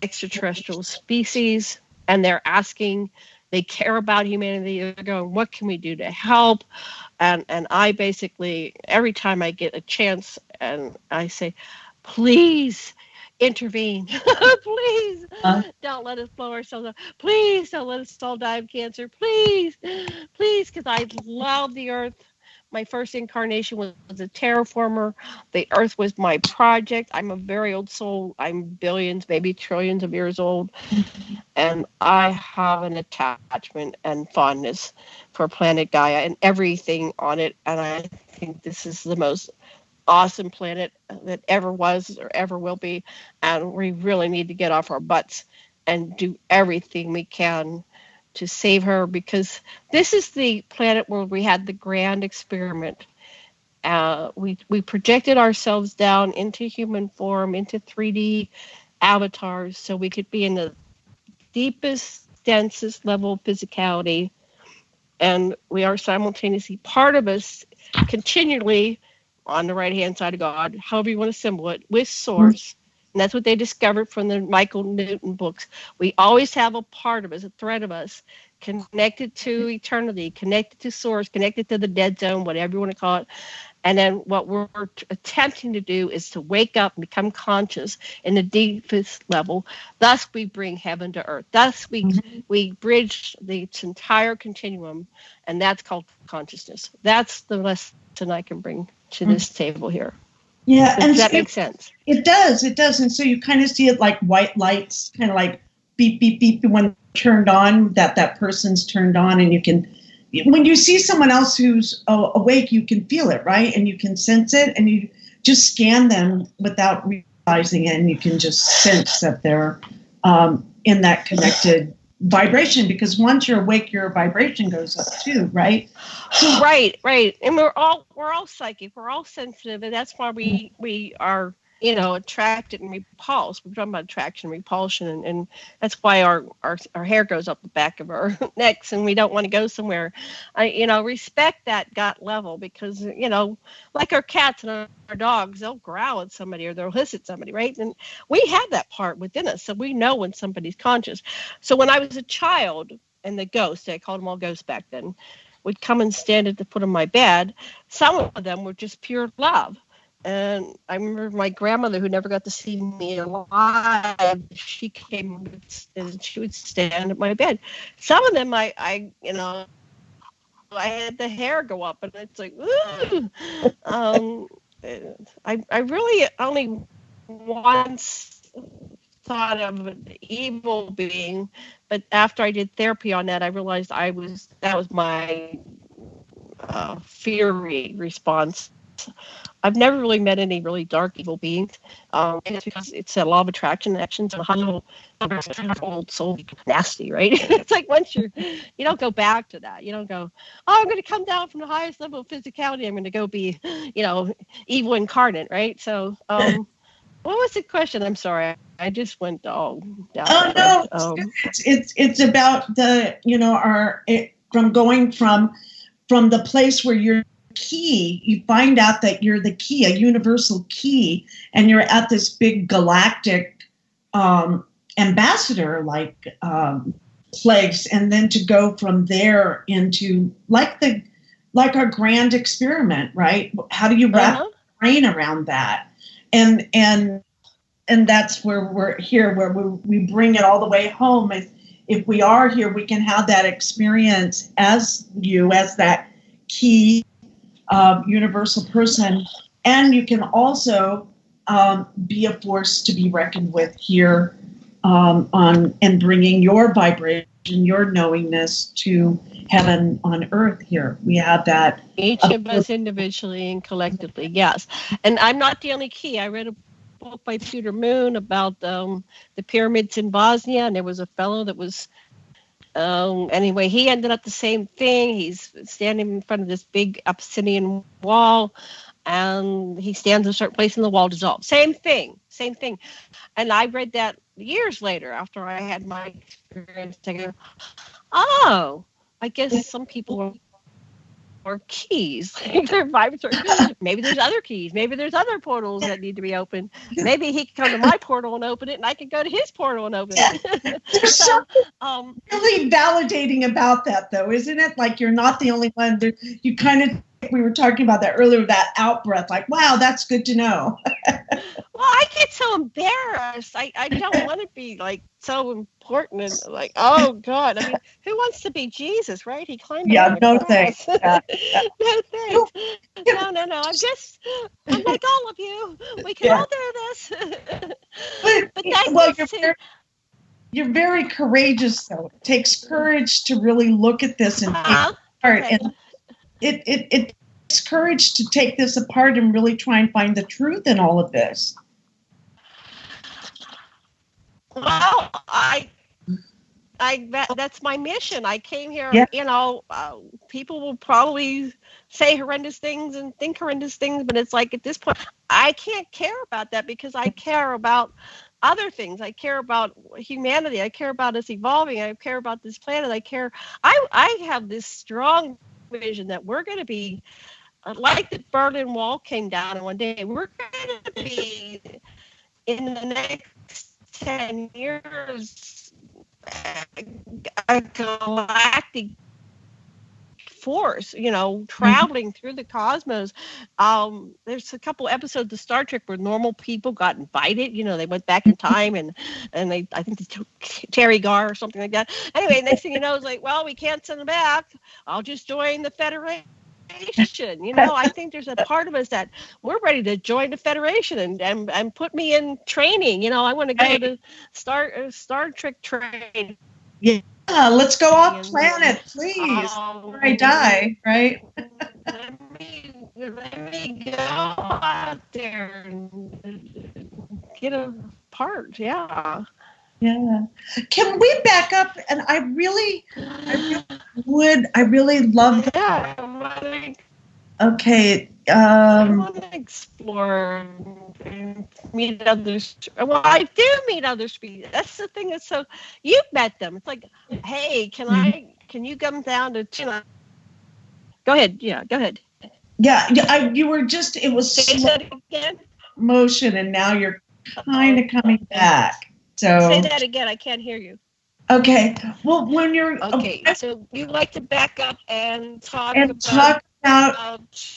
extraterrestrial species, and they're asking, they care about humanity, they're going, what can we do to help? And I basically, every time I get a chance, and I say, please intervene. Please don't let us blow ourselves up. Please don't let us all die of cancer. Please, because I love the earth. My first incarnation was a terraformer. The earth was my project. I'm a very old soul. I'm billions, maybe trillions of years old. And I have an attachment and fondness for planet Gaia and everything on it. And I think this is the most awesome planet that ever was or ever will be. And we really need to get off our butts and do everything we can to save her, because this is the planet where we had the grand experiment. We projected ourselves down into human form, into 3D avatars, so we could be in the deepest, densest level of physicality. And we are simultaneously part of us continually on the right-hand side of God, however you want to symbol it, with Source. And that's what they discovered from the Michael Newton books. We always have a part of us, a thread of us, connected to eternity, connected to Source, connected to the dead zone, whatever you want to call it. And then what we're attempting to do is to wake up and become conscious in the deepest level. Thus, we bring heaven to earth. Thus, we bridge the entire continuum, and that's called consciousness. That's the lesson I can bring to this table here. Yeah, Does that make sense? It does. And so you kind of see it like white lights, kind of like beep, beep, beep, when turned on, that person's turned on, and you can, when you see someone else who's awake, you can feel it, right? And you can sense it, and you just scan them without realizing it, and you can just sense that they're in that connected vibration, because once you're awake, your vibration goes up too, right? So, right. And we're all psychic, we're all sensitive, and that's why we are, attracted and repulsed. We're talking about attraction and repulsion, and that's why our hair goes up the back of our necks, and we don't want to go somewhere. Respect that gut level, because, like our cats and our dogs, they'll growl at somebody or they'll hiss at somebody, right? And we have that part within us, so we know when somebody's conscious. So when I was a child, and the ghosts, I called them all ghosts back then, would come and stand at the foot of my bed, some of them were just pure love. And I remember my grandmother, who never got to see me alive, she came and she would stand at my bed. Some of them, I had the hair go up, and it's like, ooh. I really only once thought of an evil being, but after I did therapy on that, I realized that was my fear response. I've never really met any really dark evil beings, and it's because it's a law of attraction actions and how old soul nasty, right? It's like once you don't go back to that. You don't go, oh, I'm going to come down from the highest level of physicality. I'm going to go be, evil incarnate, right? So, what was the question? I'm sorry, I just went all down. Oh no, it's about from going from the place where you're key, you find out that you're the key, a universal key, and you're at this big galactic ambassador place, and then to go from there into like our grand experiment, right? How do you wrap your brain around that? And that's where we're here, where we bring it all the way home. If we are here, we can have that experience as that key universal person, and you can also be a force to be reckoned with here and bringing your vibration, your knowingness to heaven on earth here. We have that. Each of us individually and collectively, yes. And I'm not the only key. I read a book by Peter Moon about the pyramids in Bosnia, and there was a fellow that was anyway, he ended up the same thing. He's standing in front of this big obsidian wall, and he stands in a certain place and the wall dissolves. Same thing. And I read that years later after I had my experience. I go, oh, I guess some people were keys. Their vibes are, maybe there's other keys. Maybe there's other portals that need to be opened. Maybe he can come to my portal and open it, and I can go to his portal and open it. There's something really validating about that, though, isn't it? Like you're not the only one. You kind of, we were talking about that earlier, that out breath, like, wow, that's good to know. Well, I get so embarrassed. I don't want to be like so important and like, oh God. I mean, who wants to be Jesus, right? He climbed no thanks. No thanks. I'm like all of you. We can all do this. But you're very courageous, though. It takes courage to really look at this and take it apart. And it takes courage to take this apart and really try and find the truth in all of this. Well, that's my mission. I came here, people will probably say horrendous things and think horrendous things, but it's like at this point, I can't care about that because I care about other things. I care about humanity. I care about us evolving. I care about this planet. I have this strong vision that we're going to be like the Berlin Wall came down one day. We're going to be in the next 10 years a galactic force, traveling through the cosmos. There's a couple episodes of Star Trek where normal people got invited. They went back in time and I think they took Terry Gar or something like that. Anyway, next thing you know, it's like, well, we can't send them back. I'll just join the Federation. I think there's a part of us that we're ready to join the Federation and put me in training. I want to go to Star Trek training. Yeah, let's go off planet, please, before I die, right? let me go out there and get a part, yeah. Yeah. Can we back up? And I really love that. Yeah. Okay. I want to explore and meet others. Well, I do meet other species. That's the thing. You've met them. It's like, hey, can you come down to, go ahead. Yeah, go ahead. Yeah. You were just, it was say that again. Motion, and now you're kind of coming back. So say that again. I can't hear you. Okay. Well, when you're so you like to back up and talk about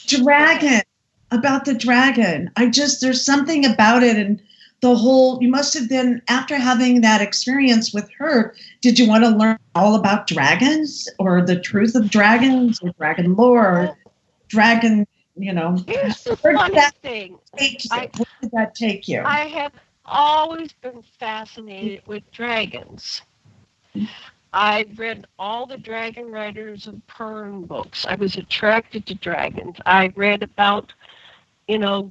dragon. About the dragon. There's something about it, and the whole. You must have been, after having that experience with her. Did you want to learn all about dragons, or the truth of dragons, or dragon lore, or dragon Here's the funny thing. Where did that take you? I have always been fascinated with dragons. I've read all the dragon writers of Pern books. I was attracted to dragons. I read about, The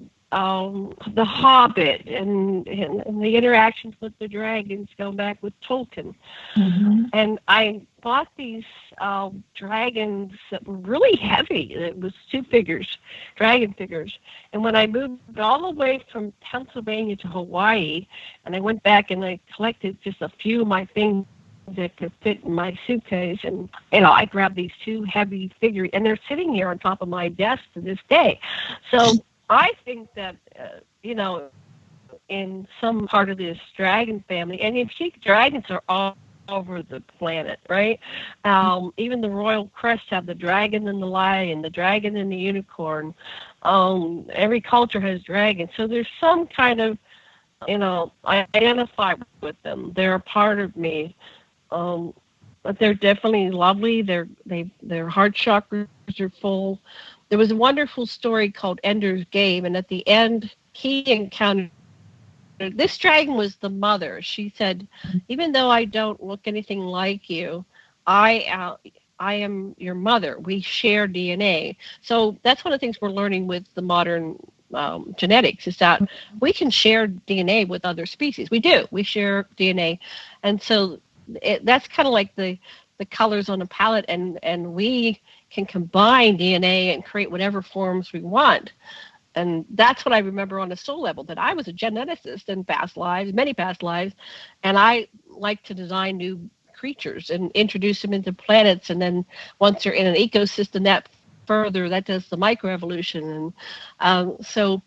Hobbit and the interactions with the dragons going back with Tolkien. Mm-hmm. And I bought these dragons that were really heavy. It was dragon figures. And when I moved all the way from Pennsylvania to Hawaii, and I went back and I collected just a few of my things that could fit in my suitcase, and I grabbed these two heavy figures, and they're sitting here on top of my desk to this day. So I think that in some part of this dragon family, and if you see, dragons are all over the planet, right? Even the royal crests have the dragon and the lion, the dragon and the unicorn. Every culture has dragons, so there's some kind of, I identify with them. They're a part of me. But they're definitely lovely. Their heart chakras are full. There was a wonderful story called Ender's Game, and at the end, he encountered this dragon was the mother. She said, "Even though I don't look anything like you, I am your mother. We share DNA." So that's one of the things we're learning with the modern genetics, is that we can share DNA with other species. We do. We share DNA, and so that's kind of like the colors on a palette, and we can combine DNA and create whatever forms we want. And that's what I remember on a soul level, that I was a geneticist in past lives, many past lives, and I like to design new creatures and introduce them into planets, and then once they're in an ecosystem, that does the microevolution. And so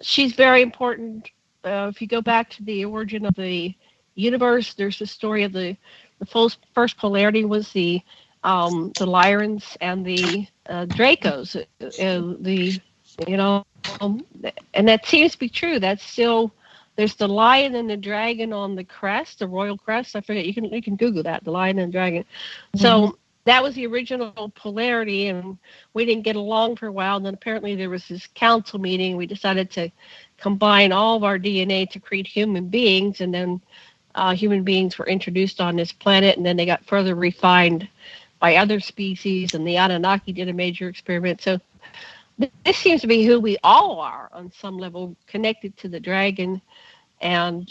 she's very important. If you go back to the origin of the universe, there's the story of the first polarity was the Lyrans and the Dracos. And that seems to be true. That's still, there's the lion and the dragon on the crest, the royal crest. I forget. You can Google that, the lion and dragon. Mm-hmm. So that was the original polarity, and we didn't get along for a while. And then apparently there was this council meeting. We decided to combine all of our DNA to create human beings, and then human beings were introduced on this planet, and then they got further refined by other species, and the Anunnaki did a major experiment. So this seems to be who we all are on some level, connected to the dragon. And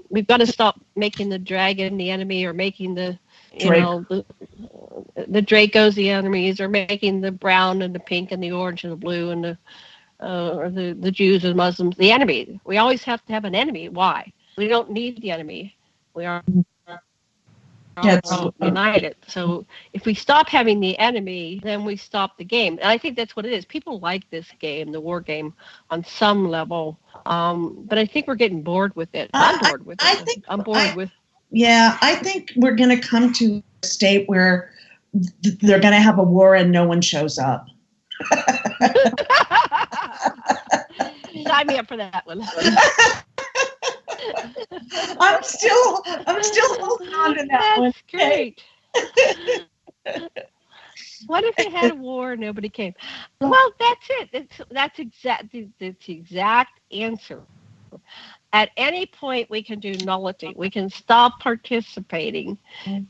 we've got to stop making the dragon the enemy, or making the Dracos the enemies, or making the brown and the pink and the orange and the blue and the Jews and Muslims the enemy. We always have to have an enemy. Why? We don't need the enemy. We are united. So if we stop having the enemy, then we stop the game. And I think that's what it is. People like this game, the war game, on some level. But I think we're getting bored with it. I'm bored with it. I'm bored with. Yeah, I think we're going to come to a state where they're going to have a war and no one shows up. Sign me up for that one. I'm still holding on to that one. That's great. What if they had a war and nobody came? Well, that's it. That's the exact answer. At any point, we can do nullity. We can stop participating,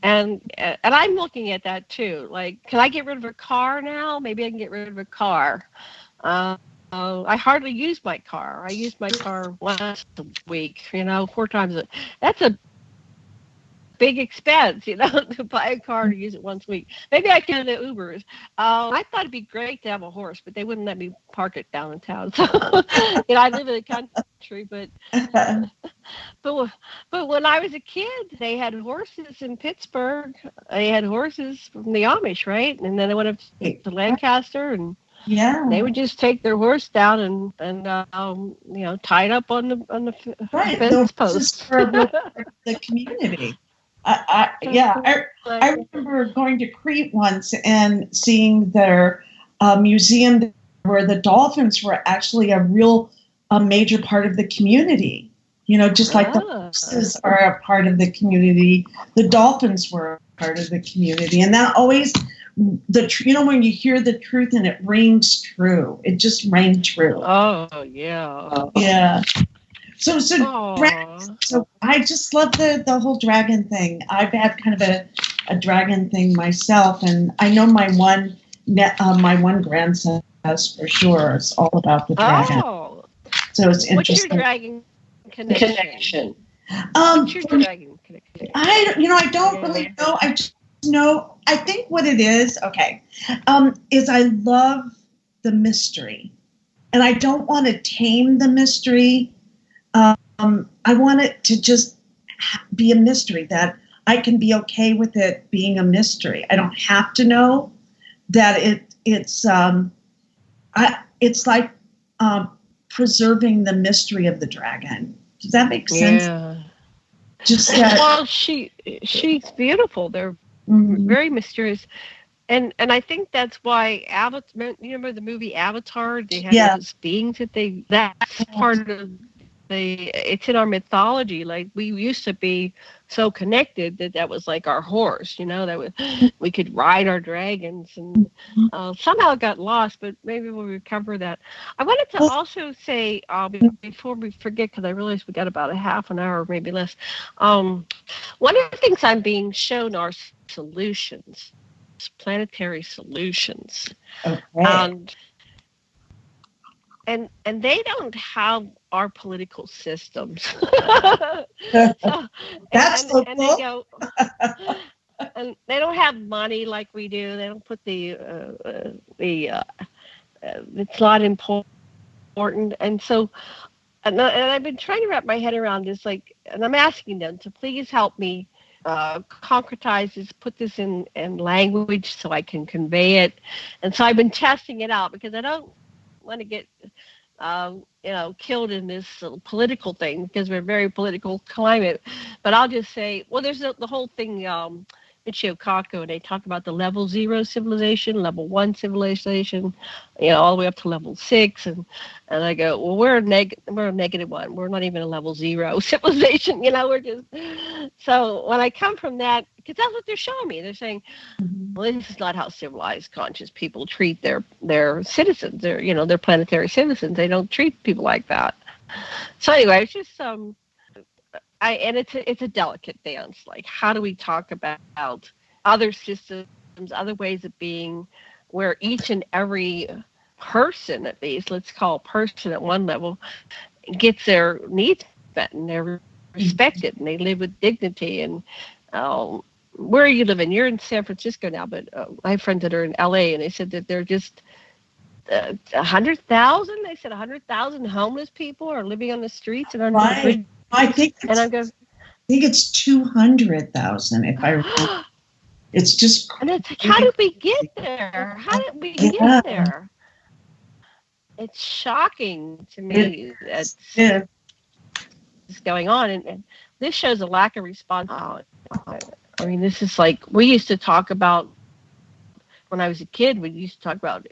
and I'm looking at that too. Like, can I get rid of a car now? Maybe I can get rid of a car. I hardly use my car. I use my car once a week, 4 times. That's a big expense, to buy a car to use it once a week. Maybe I can do the Ubers. I thought it'd be great to have a horse, but they wouldn't let me park it down in town. So, I live in the country, but when I was a kid, they had horses in Pittsburgh. They had horses from the Amish, right? And then they went up to Lancaster, and they would just take their horse down and tie it up on the fence post for the community. I remember going to Crete once and seeing their museum where the dolphins were actually a major part of the community. Just like the horses are a part of the community, the dolphins were a part of the community. And that always when you hear the truth and it rings true. It just rang true. Oh, yeah. Yeah. So I just love the whole dragon thing. I've had kind of a dragon thing myself, and I know my one grandson has for sure. It's all about the dragon. Oh. So it's interesting. What's your dragon connection? What's your dragon connection? I don't really know. I just know. I think what it is, is I love the mystery, and I don't want to tame the mystery. I want it to just be a mystery, that I can be okay with it being a mystery. I don't have to know that it's like preserving the mystery of the dragon. Does that make sense? Yeah. Just well, she's beautiful. They're very mysterious. And I think that's why Avatar. You remember the movie Avatar? They had those beings that's part of it's in our mythology. Like, we used to be so connected that was like our horse, that we could ride our dragons, and somehow it got lost, but maybe we'll recover that. I wanted to also say, before we forget, because I realize we got about a half an hour, maybe less. One of the things I'm being shown are solutions, planetary solutions. Okay. And they don't have our political systems. That's so and cool. And they don't have money like we do. They don't put it's not important. And so, and I've been trying to wrap my head around this, and I'm asking them to please help me concretize this, put this in language so I can convey it. And so I've been testing it out, because I don't want to get killed in this political thing, because we're a very political climate. But I'll just say, well, there's the whole thing, Michio Kaku, and they talk about the level 0 civilization, level 1 civilization, all the way up to level 6, and I go, well, we're a negative 1. We're not even a level 0 civilization. We're just. So when I come from that, because that's what they're showing me, they're saying, well, this is not how civilized, conscious people treat their citizens. They're planetary citizens. They don't treat people like that. So anyway, it's just it's a delicate dance. Like, how do we talk about other systems, other ways of being, where each and every person, at least, let's call person at one level, gets their needs met and they're respected and they live with dignity. And where are you living? You're in San Francisco now, but I have friends that are in LA, and they said that they're just 100,000. They said 100,000 homeless people are living on the streets and under the bridge. I think it's 200,000. If I remember, it's just. And it's like, how did we get there? How did we get there? It's shocking to me that's going on, and this shows a lack of response. I mean, this is like, we used to talk about, when I was a kid, we used to talk about,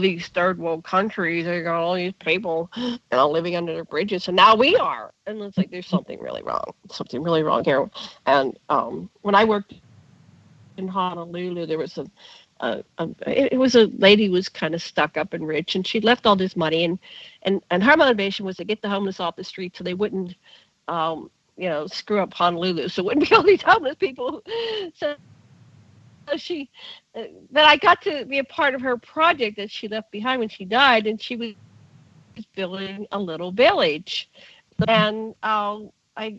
these third world countries, they got all these people living under their bridges, and now we are. And it's like, there's something really wrong here. And when I worked in Honolulu, there was it was a lady who was kind of stuck up and rich, and she left all this money, and her motivation was to get the homeless off the street so they wouldn't screw up Honolulu, so it wouldn't be all these homeless people. So but I got to be a part of her project that she left behind when she died, and she was building a little village. And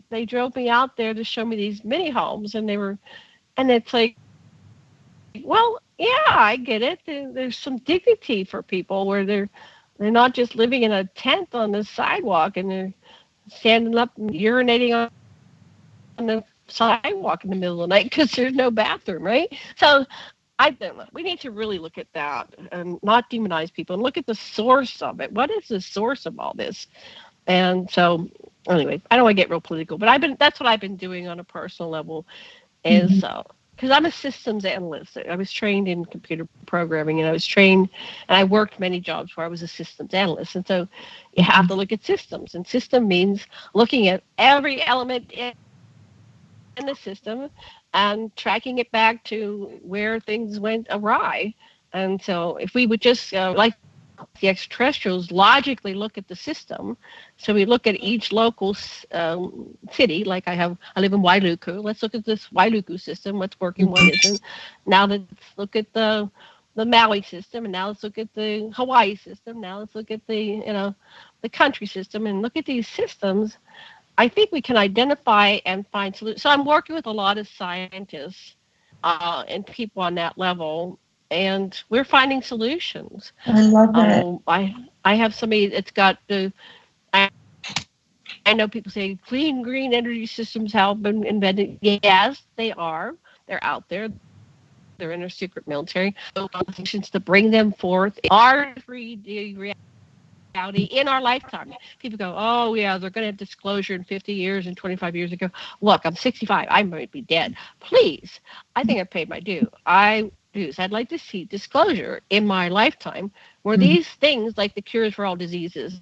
they drove me out there to show me these mini homes, and it's like, well, yeah, I get it. There's some dignity for people where they're not just living in a tent on the sidewalk, and they're standing up and urinating on the sidewalk in the middle of the night because there's no bathroom, right? So I don't know. We need to really look at that and not demonize people and look at the source of it. What is the source of all this? And so, anyway, I don't want to get real political, but that's what I've been doing on a personal level, is because I'm a systems analyst. I was trained in computer programming, and I worked many jobs where I was a systems analyst. And so you have to look at systems, and system means looking at every element in the system and tracking it back to where things went awry. And so if we would just, like the extraterrestrials, logically look at the system, so we look at each local city, like I live in Wailuku. Let's look at this Wailuku system, what's working, what isn't. Now let's look at the Maui system, and now let's look at the Hawaii system. Now let's look at the country system, and look at these systems. I think we can identify and find solutions. So I'm working with a lot of scientists and people on that level, and we're finding solutions. I love that. I have somebody that's got the. I know people say clean green energy systems have been invented. Yes, they are. They're out there. They're in our secret military. Solutions to bring them forth are 3D reality in our lifetime. People go, oh yeah, they're going to have disclosure in 50 years and 25 years ago. Look, I'm 65. I might be dead. Please, I think I paid my due. I'd like to see disclosure in my lifetime where these things, like the cures for all diseases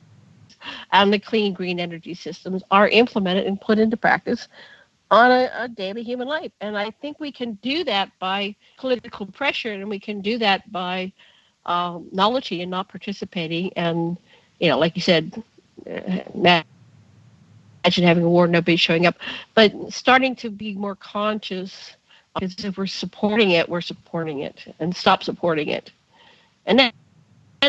and the clean green energy systems, are implemented and put into practice on a daily human life. And I think we can do that by political pressure, and we can do that by knowledge and not participating. And, like you said, imagine having a war, nobody showing up. But starting to be more conscious, because if we're supporting it, and stop supporting it. And then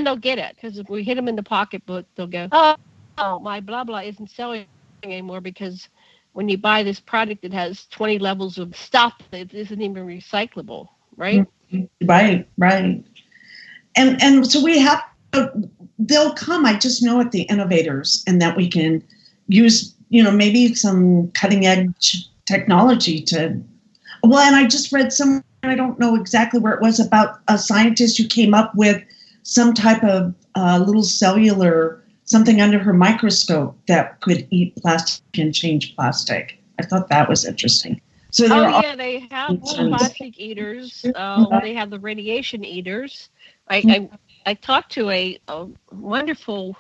they'll get it, because if we hit them in the pocketbook, they'll go, oh, my blah, blah isn't selling anymore, because when you buy this product, it has 20 levels of stuff that isn't even recyclable, right? Right. And so we have, they'll come, I just know it, the innovators, and that we can use, maybe some cutting edge technology to, and I just read somewhere, I don't know exactly where it was, about a scientist who came up with some type of little cellular something under her microscope that could eat plastic and change plastic. I thought that was interesting. So they have plastic eaters. They have the radiation eaters. I talked to a wonderful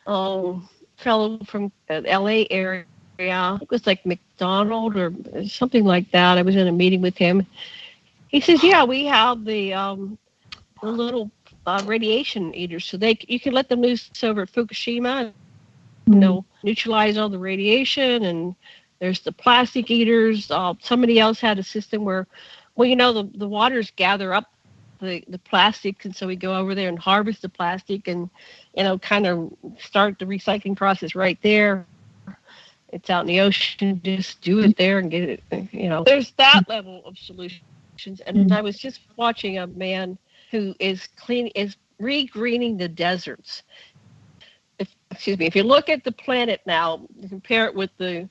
fellow from the LA area. It was like McDonald or something like that. I was in a meeting with him. He says, "Yeah, we have the little radiation eaters, so you can let them loose over at Fukushima, and they'll neutralize all the radiation. And there's the plastic eaters. Somebody else had a system where, the waters gather up the plastics, and so we go over there and harvest the plastic, and kind of start the recycling process right there. It's out in the ocean. Just do it there and get it. There's that level of solutions. And I was just watching a man who is re-greening the deserts. If you look at the planet now, compare it with the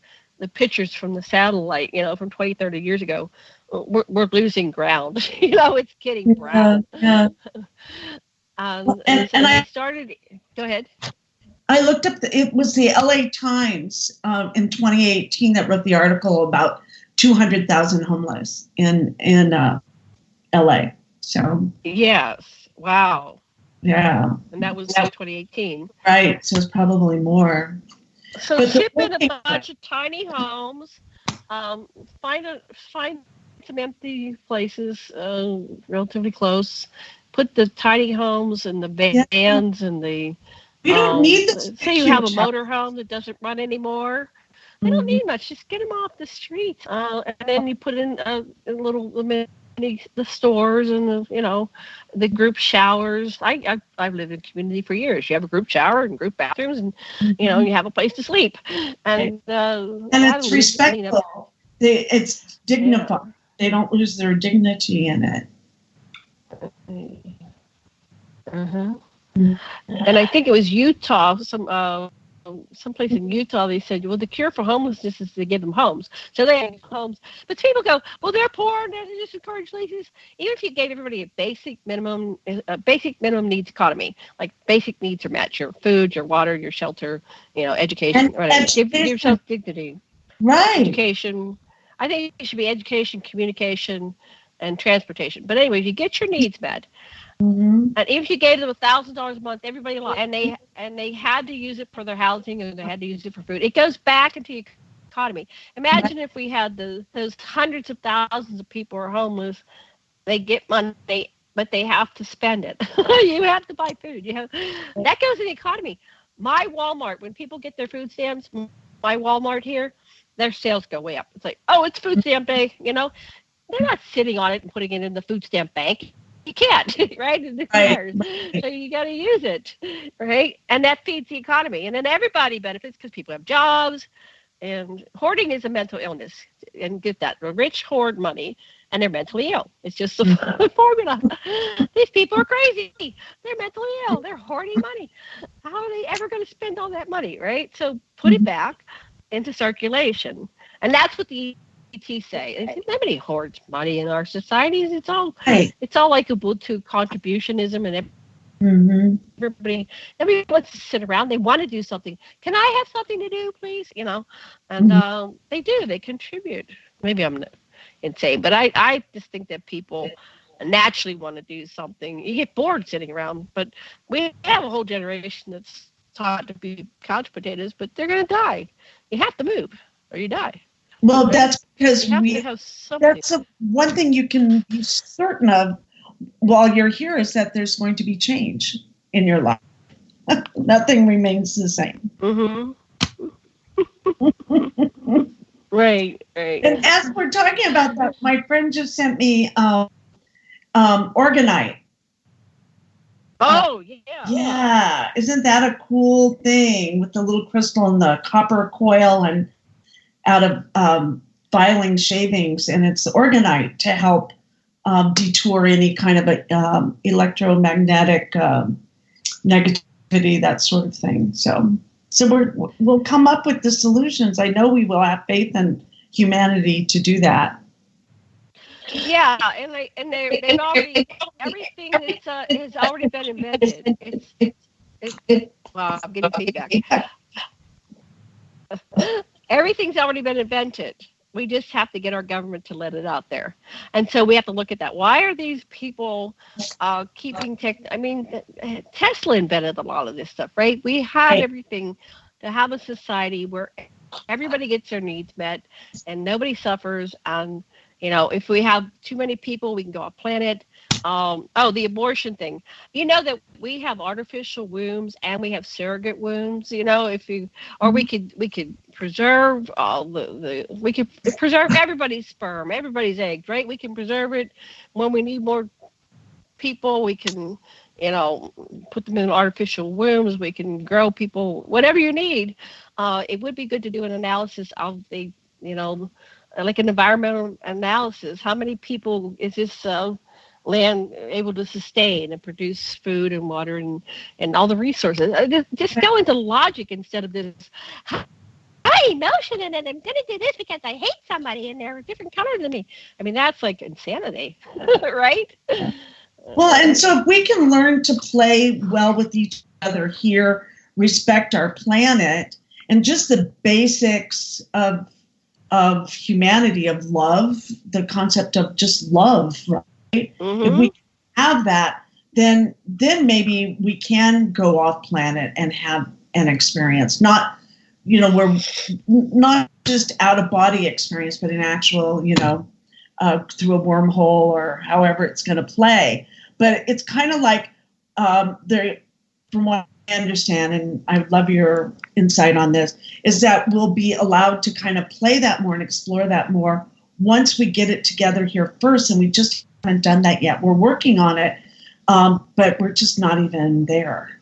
pictures from the satellite, from 20, 30 years ago, we're losing ground. It's getting brown. Yeah. And I started. Go ahead. I looked up. It was the LA Times in 2018 that wrote the article about 200,000 homeless in LA. So yes, wow. Yeah, and that was 2018. Right. So it's probably more. So ship in a bunch of tiny homes. Find some empty places relatively close. Put the tiny homes and the vans and the. You don't need the. Say you have a motorhome that doesn't run anymore. They don't need much. Just get them off the street, and then you put in a little the stores and the group showers. I've lived in community for years. You have a group shower and group bathrooms, and you have a place to sleep, and it's respectful. It's dignified. Yeah. They don't lose their dignity in it. And I think it was Utah, someplace in Utah, they said, well, the cure for homelessness is to give them homes. So they have homes. But people go, well, they're poor, and they're just encourage laziness. Even if you gave everybody a basic minimum needs economy, like basic needs are met, your food, your water, your shelter, education, whatever. Give yourself dignity. Right. Education. I think it should be education, communication, and transportation. But anyway, you get your needs met. And if you gave them $1,000 a month, everybody lost, and they had to use it for their housing, and they had to use it for food. It goes back into the economy. Imagine if we had those hundreds of thousands of people who are homeless. They get money, but they have to spend it. You have to buy food. That goes in the economy. My Walmart, when people get their food stamps, my Walmart here, their sales go way up. It's like, oh, it's food stamp day. They're not sitting on it and putting it in the food stamp bank. You can't, right? It's theirs. So you got to use it, right? And that feeds the economy. And then everybody benefits because people have jobs. And hoarding is a mental illness. And get that. The rich hoard money, and they're mentally ill. It's just the formula. These people are crazy. They're mentally ill. They're hoarding money. How are they ever going to spend all that money, right? So put it back into circulation. And that's what the ET say. Nobody hoards money in our societies. It's all like Ubuntu contributionism, and everybody wants to sit around. They want to do something. Can I have something to do, please? And they do. They contribute. Maybe I'm insane, but I just think that people naturally want to do something. You get bored sitting around, but we have a whole generation that's taught to be couch potatoes, but they're going to die. You have to move or you die. Well, that's because that's one thing you can be certain of while you're here is that there's going to be change in your life. Nothing remains the same. Right. And as we're talking about that, my friend just sent me Organite. Oh, yeah. Yeah. Isn't that a cool thing with the little crystal and the copper coil and out of filing shavings? And it's Organite to help detour any kind of electromagnetic negativity, that sort of thing. So we'll come up with the solutions. I know we will have faith in humanity to do that. Yeah, and they've already, everything has already been invented. Well, I'm getting feedback. Everything's already been invented. We just have to get our government to let it out there. And so we have to look at that. Why are these people keeping Tesla invented a lot of this stuff, right? We have everything to have a society where everybody gets their needs met and nobody suffers. And, if we have too many people, we can go off planet. The abortion thing. That we have artificial wombs and we have surrogate wombs. We could preserve we could preserve everybody's sperm, everybody's eggs, right? We can preserve it. When we need more people, we can, put them in artificial wombs. We can grow people, whatever you need. It would be good to do an analysis of the, like an environmental analysis. How many people is this land able to sustain and produce food and water and all the resources? Just go into logic instead of this emotion and I'm going to do this because I hate somebody and they're a different color than me. That's like insanity, right? Well, and so if we can learn to play well with each other here, respect our planet, and just the basics of humanity, of love, the concept of just love, right? If we have that, then maybe we can go off planet and have an experience. Not, we're not just out of body experience, but an actual, through a wormhole or however it's going to play. But it's kind of like from what I understand, and I love your insight on this, is that we'll be allowed to kind of play that more and explore that more once we get it together here first, and we just haven't done that yet. We're working on it, but we're just not even there.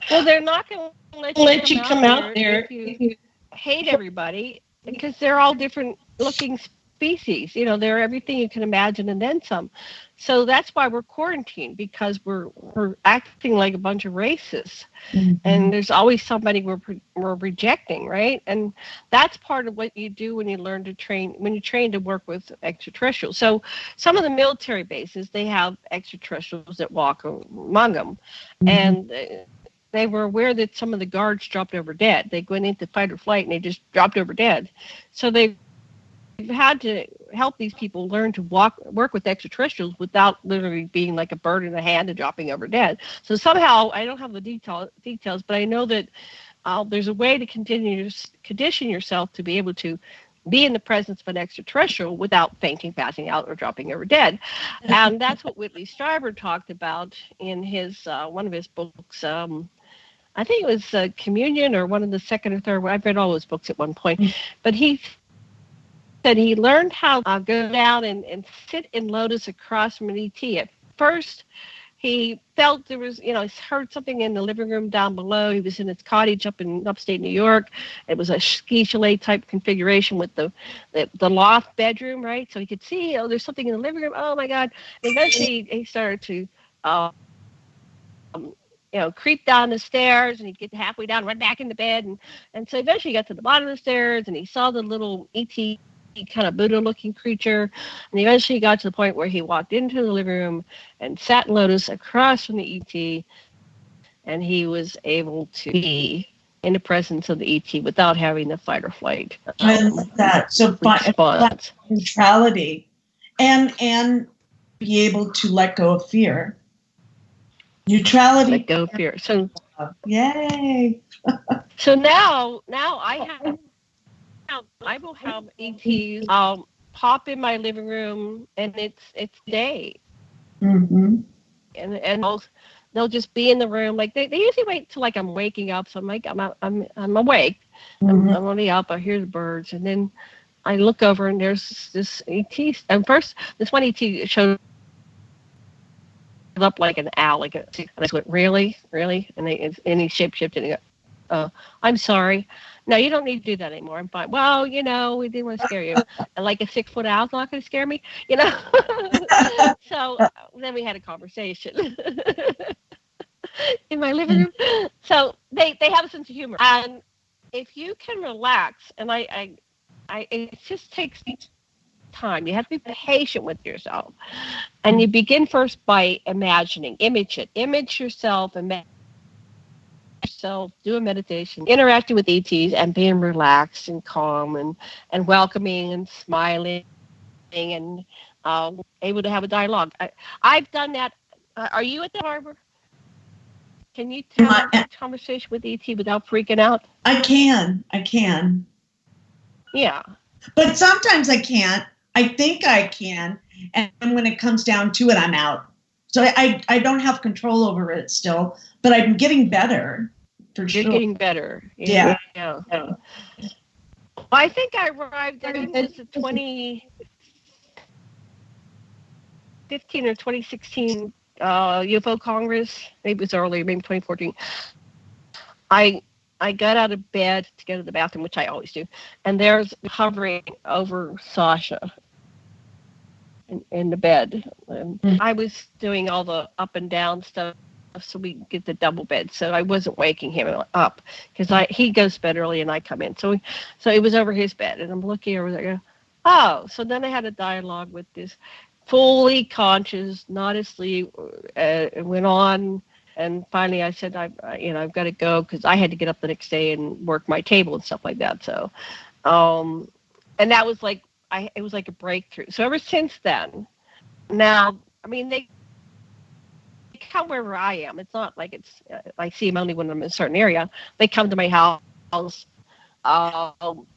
Well, they're not going to let you come out there if you hate everybody, because they're all different looking species. They're everything you can imagine and then some. So that's why we're quarantined, because we're acting like a bunch of racists. And there's always somebody we're rejecting, right? And that's part of what you do when you learn to train, when you train to work with extraterrestrials. So some of the military bases, they have extraterrestrials that walk among them. And they were aware that some of the guards dropped over dead. They went into fight or flight and they just dropped over dead. So they've had to help these people learn to work with extraterrestrials without literally being like a bird in the hand and dropping over dead. So somehow, I don't have the details, but I know that there's a way to condition yourself to be able to be in the presence of an extraterrestrial without fainting, passing out, or dropping over dead. And that's what Whitley Strieber talked about in his one of his books. I think it was Communion, or one of the second or third. I've read all his books at one point. But he said he learned how to go down and sit in lotus across from an ET. At first, he felt there was, he heard something in the living room down below. He was in his cottage up in upstate New York. It was a ski chalet type configuration with the loft bedroom, right? So he could see, there's something in the living room. Oh my God. And eventually he started to, creep down the stairs, and he'd get halfway down, run back into bed. And so eventually he got to the bottom of the stairs, and he saw the little ET kind of Buddha-looking creature, and eventually got to the point where he walked into the living room and sat in lotus across from the ET, and he was able to be in the presence of the ET without having the fight or flight. I love that. So neutrality, and be able to let go of fear. Neutrality. Let go of fear. So, yay! So now I will have ETs pop in my living room, and it's day. Mm-hmm. And they'll just be in the room. Like they usually wait till like I'm waking up. So I'm like I'm awake. Mm-hmm. I'm already up. I hear the birds, and then I look over, and there's this ET. And first, this one ET showed up like an owl, and I went, really, and he shape-shifted. And I'm sorry. No, you don't need to do that anymore. I'm fine. Well, we didn't want to scare you. And like a 6-foot owl's not going to scare me, So then we had a conversation in my living room. So they have a sense of humor. And if you can relax, and it just takes time. You have to be patient with yourself. And you begin first by imagining. Image yourself, do a meditation, interacting with ETs, and being relaxed and calm and welcoming and smiling and able to have a dialogue. I've done that. Are you at the harbor? Can you have a conversation with ET without freaking out? I can. Yeah. But sometimes I can't. I think I can. And when it comes down to it, I'm out. So I don't have control over it still, but I'm getting better. For sure. You're getting better. Yeah. Well, I think I arrived, I think it was 2015 or 2016 UFO Congress. Maybe it was earlier, maybe 2014. I got out of bed to go to the bathroom, which I always do, and there's hovering over Sasha in the bed. I was doing all the up and down stuff so we get the double bed. So I wasn't waking him up because he goes to bed early and I come in. So it was over his bed, and I'm looking over there. Oh, so then I had a dialogue with this fully conscious, not asleep. It went on, and finally I said, I've got to go because I had to get up the next day and work my table and stuff like that. So, and that was like it was like a breakthrough. So ever since then, now they come wherever I am. It's not like I see them only when I'm in a certain area. They come to my house.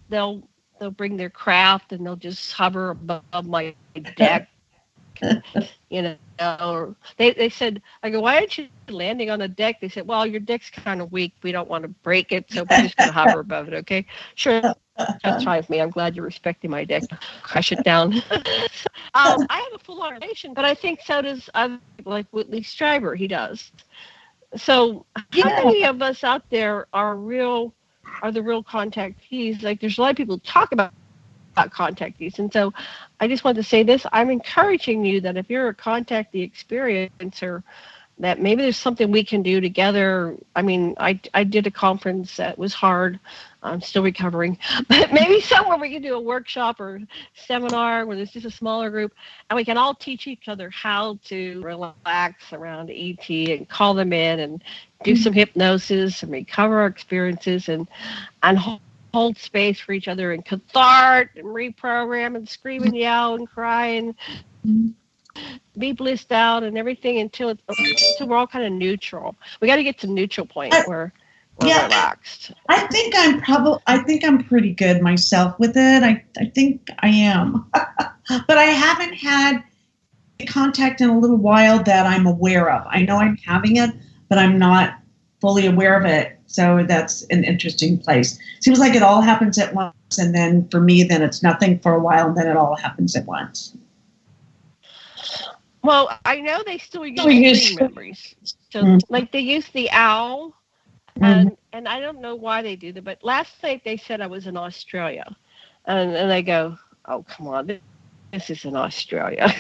They'll bring their craft and they'll just hover above my deck. Or they said, I go, why aren't you landing on the deck? They said, well, your deck's kind of weak. We don't want to break it, so we're just going to hover above it, okay? Sure, that's fine with me. I'm glad you're respecting my deck. Crush it down. I have a full-on relation, but I think so does like Whitley Strieber. He does. So how many of us out there are the real contactees? Like there's a lot of people talk about contactees, and so I just wanted to say this. I'm encouraging you that if you're a contactee experiencer, that maybe there's something we can do together. I did a conference that was hard. I'm still recovering, but maybe somewhere we can do a workshop or seminar where there's just a smaller group, and we can all teach each other how to relax around ET and call them in and do some hypnosis and recover our experiences and hold space for each other and cathart and reprogram and scream and yell and cry and be blissed out and everything until we're all kind of neutral. We got to get to neutral point where relaxed. I think I'm pretty good myself with it. I think I am. But I haven't had contact in a little while that I'm aware of. I know I'm having it, but I'm not fully aware of it. So that's an interesting place. Seems like it all happens at once, and then for me, then it's nothing for a while, and then it all happens at once. Well, I know they still use dream memories. So, like they use the owl, and I don't know why they do that, but last night they said I was in Australia, and they go, "Oh, come on, this is in Australia."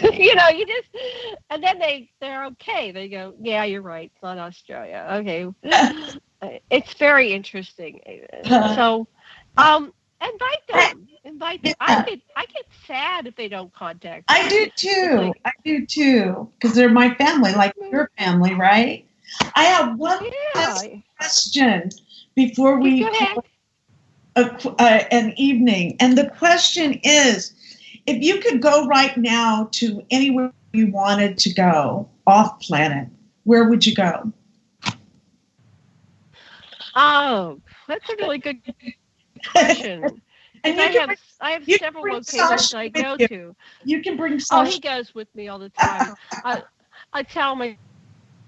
And then they're okay. They go, "Yeah, you're right, it's not Australia." Okay, it's very interesting. So, invite them. I get sad if they don't contact me. I do too. Because they're my family, like your family, right? I have one last question before we call an evening. And the question is, if you could go right now to anywhere you wanted to go off planet, where would you go? Oh, that's a really good question. And I have several locations I go to. You can bring Oh, he goes with me all the time. I tell him,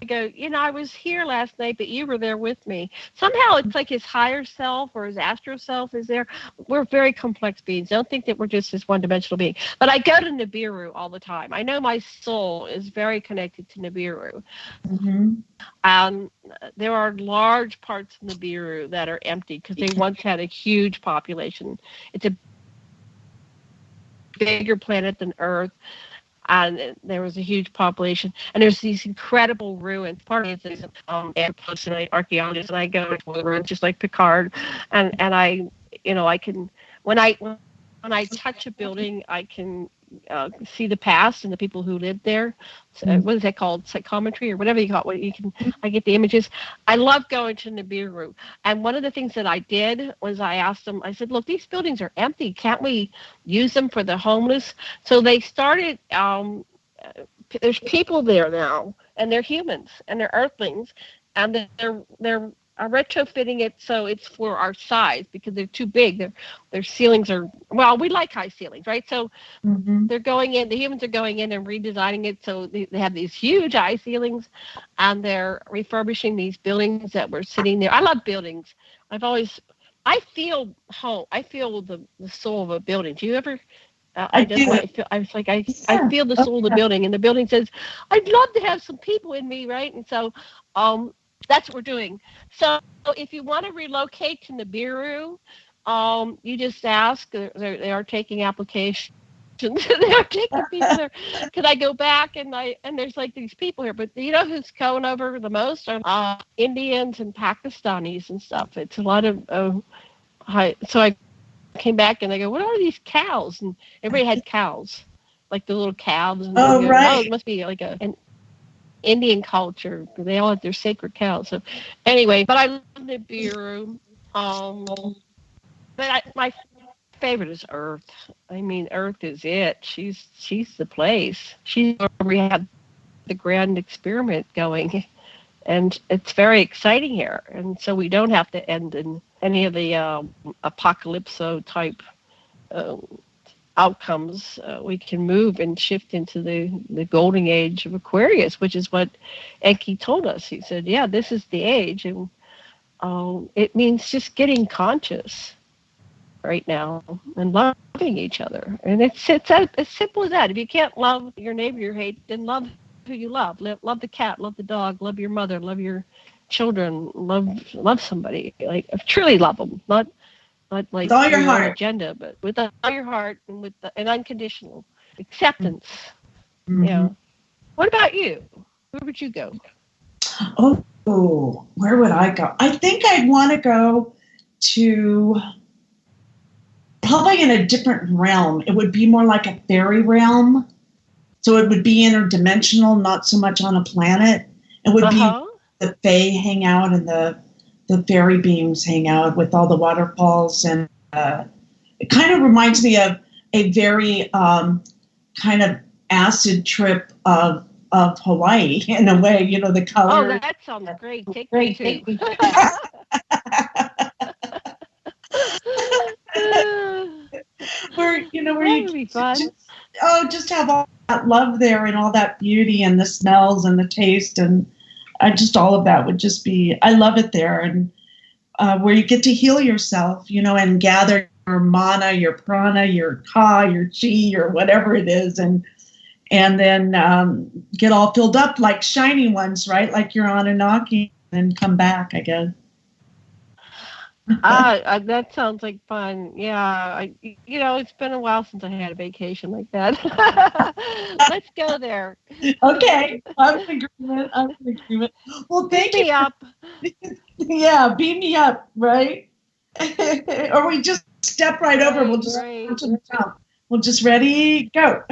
I go, I was here last night, but you were there with me. Somehow it's like his higher self or his astral self is there. We're very complex beings. Don't think that we're just this one-dimensional being. But I go to Nibiru all the time. I know my soul is very connected to Nibiru. There are large parts of Nibiru that are empty because they once had a huge population. It's a bigger planet than Earth. And there was a huge population, and there's these incredible ruins. Part of it is anthropologists and archaeologists, and I go to the ruins just like Picard, and I can when I touch a building, I can see the past and the people who lived there. So, what is that called? Psychometry or whatever you call it. I get the images. I love going to Nibiru. And one of the things that I did was I asked them, I said, look, these buildings are empty. Can't we use them for the homeless? So they started, there's people there now, and they're humans, and they're earthlings, and they're retrofitting it so it's for our size because they're too big. Their ceilings are, well, we like high ceilings, right? So they're going in, the humans are going in and redesigning it so they have these huge high ceilings, and they're refurbishing these buildings that were sitting there. I love buildings. I feel home. I feel the soul of a building. Do you ever? I feel the soul of the building, and the building says, I'd love to have some people in me, right? And so, that's what we're doing. So if you want to relocate to Nibiru, you just ask. They are taking applications. They are taking people there. Could I go back? And there's like these people here. But you know who's going over the most are Indians and Pakistanis and stuff. It's a lot of so I came back and they go, what are these cows? And everybody had cows, like the little calves. And right. It must be like an Indian culture. They all have their sacred cows. So anyway, but I love Nibiru. My favorite is Earth. I mean, Earth is it. She's the place. She's where we have the grand experiment going, and it's very exciting here. And so we don't have to end in any of the apocalypso type outcomes. We can move and shift into the golden age of Aquarius, which is what Enki told us. He said, yeah, this is the age, and it means just getting conscious right now and loving each other. And it's as simple as that. If you can't love your neighbor you hate, then love who you love. Love the cat, love the dog, love your mother, love your children, love somebody. Like, truly love them, not like with all your heart agenda, but with all your heart and with an unconditional acceptance. Yeah. What about you? Where would you go? Oh, where would I go? I think I'd want to go to probably in a different realm. It would be more like a fairy realm. So it would be interdimensional, not so much on a planet. It would be the fae hang out and the fairy beings hang out with all the waterfalls. And it kind of reminds me of a very kind of acid trip of Hawaii in a way, the color. Oh, that sounds great. Take me too. where you be fun. Just have all that love there and all that beauty and the smells and the taste and all of that would just be. I love it there, and where you get to heal yourself, and gather your mana, your prana, your ka, your chi, or whatever it is, and then get all filled up like shiny ones, right? Like you're on Anunnaki, and come back, I guess. That sounds like fun. Yeah, it's been a while since I had a vacation like that. Let's go there. Okay, I'm in agreement. Well, thank you. Beam me up. Yeah, beam me up, right? Or we just step right over. We'll just jump. We'll just ready, go.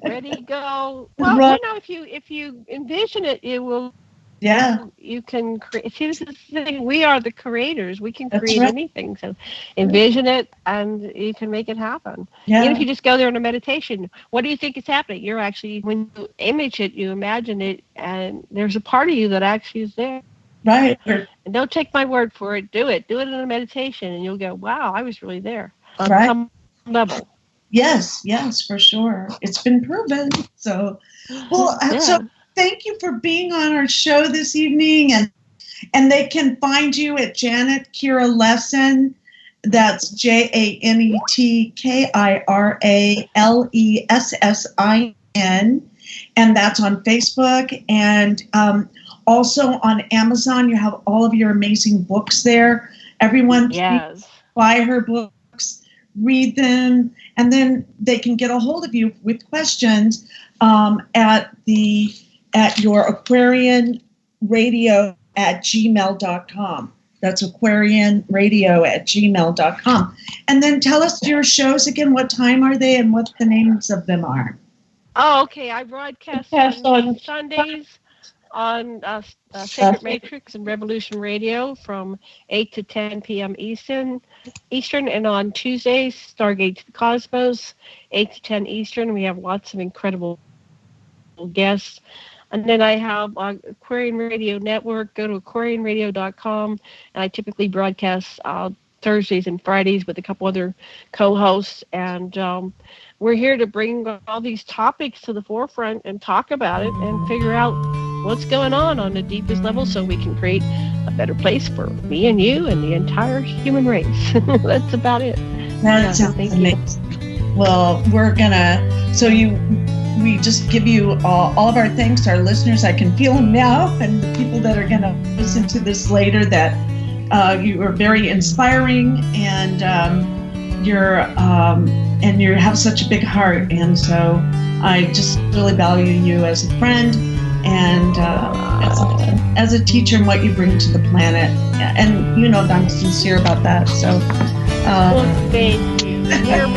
Ready, go. Well, right. If you envision it, it will. Yeah. You can create. See, this is the thing. We are the creators. We can create anything. So envision it and you can make it happen. Yeah. Even if you just go there in a meditation, what do you think is happening? You're actually, when you image it, you imagine it, and there's a part of you that actually is there. Right. And don't take my word for it. Do it. Do it in a meditation, and you'll go, wow, I was really there on some level. Yes, for sure. It's been proven. So, so thank you for being on our show this evening, and they can find you at Janet Kira Lessin. That's JANETKIRALESSIN, and that's on Facebook, and also on Amazon. You have all of your amazing books there. Everyone, please buy her books, read them, and then they can get a hold of you with questions at your aquarianradio@gmail.com. That's aquarianradio@gmail.com. And then tell us your shows again. What time are they and what the names of them are? Oh, okay. I broadcast on Sundays on Sacred Matrix and Revolution Radio from 8 to 10 p.m. Eastern, and on Tuesdays, Stargate to the Cosmos, 8 to 10 Eastern. We have lots of incredible guests. And then I have Aquarian Radio Network. Go to aquarianradio.com, and I typically broadcast Thursdays and Fridays with a couple other co-hosts. And we're here to bring all these topics to the forefront and talk about it and figure out what's going on the deepest level so we can create a better place for me and you and the entire human race. That's about it. That sounds amazing. Well, we just give you all of our thanks to our listeners. I can feel them now, and the people that are going to listen to this later, that you are very inspiring, and you have such a big heart, and so I just really value you as a friend and as a teacher and what you bring to the planet. And that I'm sincere about that. So, thank you. Mirror.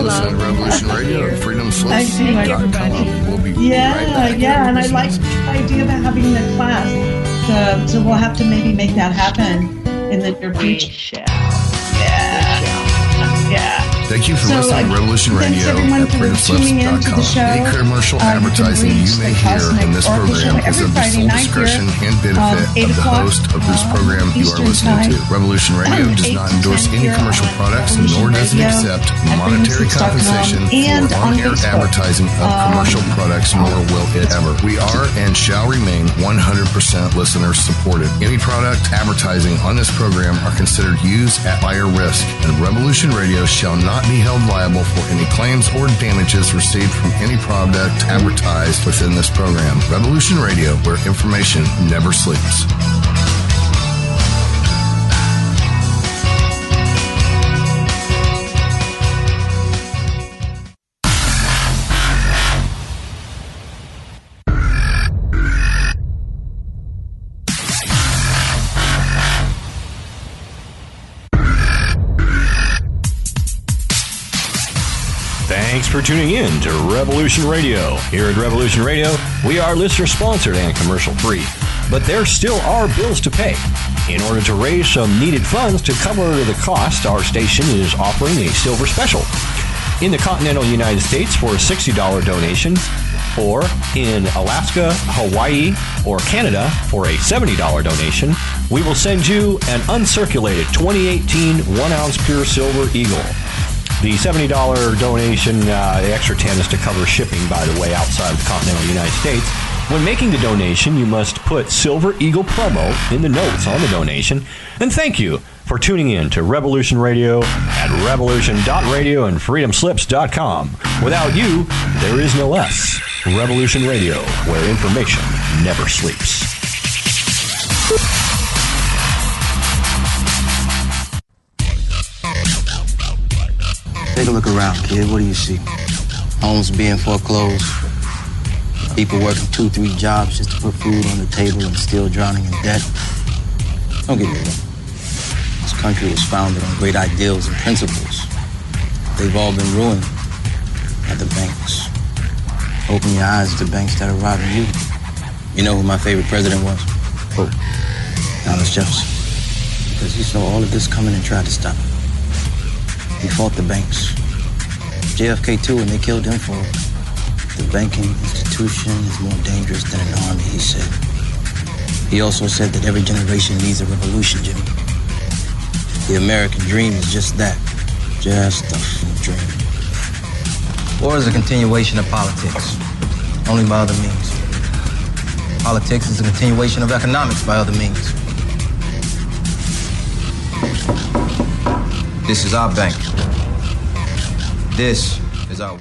Listen to Revolution Radio at freedomslips.com. We'll be right back. And I like the idea of having the class. So we'll have to maybe make that happen in the near future. Yeah. Thank you for listening to Revolution Radio at freedomslips.com. Any commercial advertising you may hear in this program is of the sole discretion and benefit of the host of whose program you are listening to. Revolution Radio does not endorse any commercial products, nor does it accept monetary compensation for on-air advertising of commercial products, nor will it ever. We are and shall remain 100% listener supported. Any product advertising on this program are considered used at buyer risk, and Revolution Radio shall not be held liable for any claims or damages received from any product advertised within this program. Revolution Radio, where information never sleeps. Thanks for tuning in to Revolution Radio. Here at Revolution Radio, we are listener-sponsored and commercial-free. But there still are bills to pay. In order to raise some needed funds to cover the cost, our station is offering a silver special. In the continental United States, for a $60 donation, Or in Alaska, Hawaii, or Canada, for a $70 donation, we will send you an uncirculated 2018 1-ounce pure silver Eagle. The $70 donation, the extra 10 is to cover shipping, by the way, outside of the continental United States. When making the donation, you must put Silver Eagle promo in the notes on the donation. And thank you for tuning in to Revolution Radio at revolution.radio and freedomslips.com. Without you, there is no us. Revolution Radio, where information never sleeps. Take a look around, kid. What do you see? Homes being foreclosed. People working 2-3 jobs just to put food on the table and still drowning in debt. Don't get me wrong. This country is founded on great ideals and principles. They've all been ruined by the banks. Open your eyes to the banks that are robbing you. You know who my favorite president was? Who? Thomas Jefferson. Because he saw all of this coming and tried to stop it. He fought the banks. JFK too, and they killed him for it. The banking institution is more dangerous than an army, he said. He also said that every generation needs a revolution, Jimmy. The American dream is just that. Just a dream. War is a continuation of politics, only by other means. Politics is a continuation of economics by other means. This is our bank. This is our...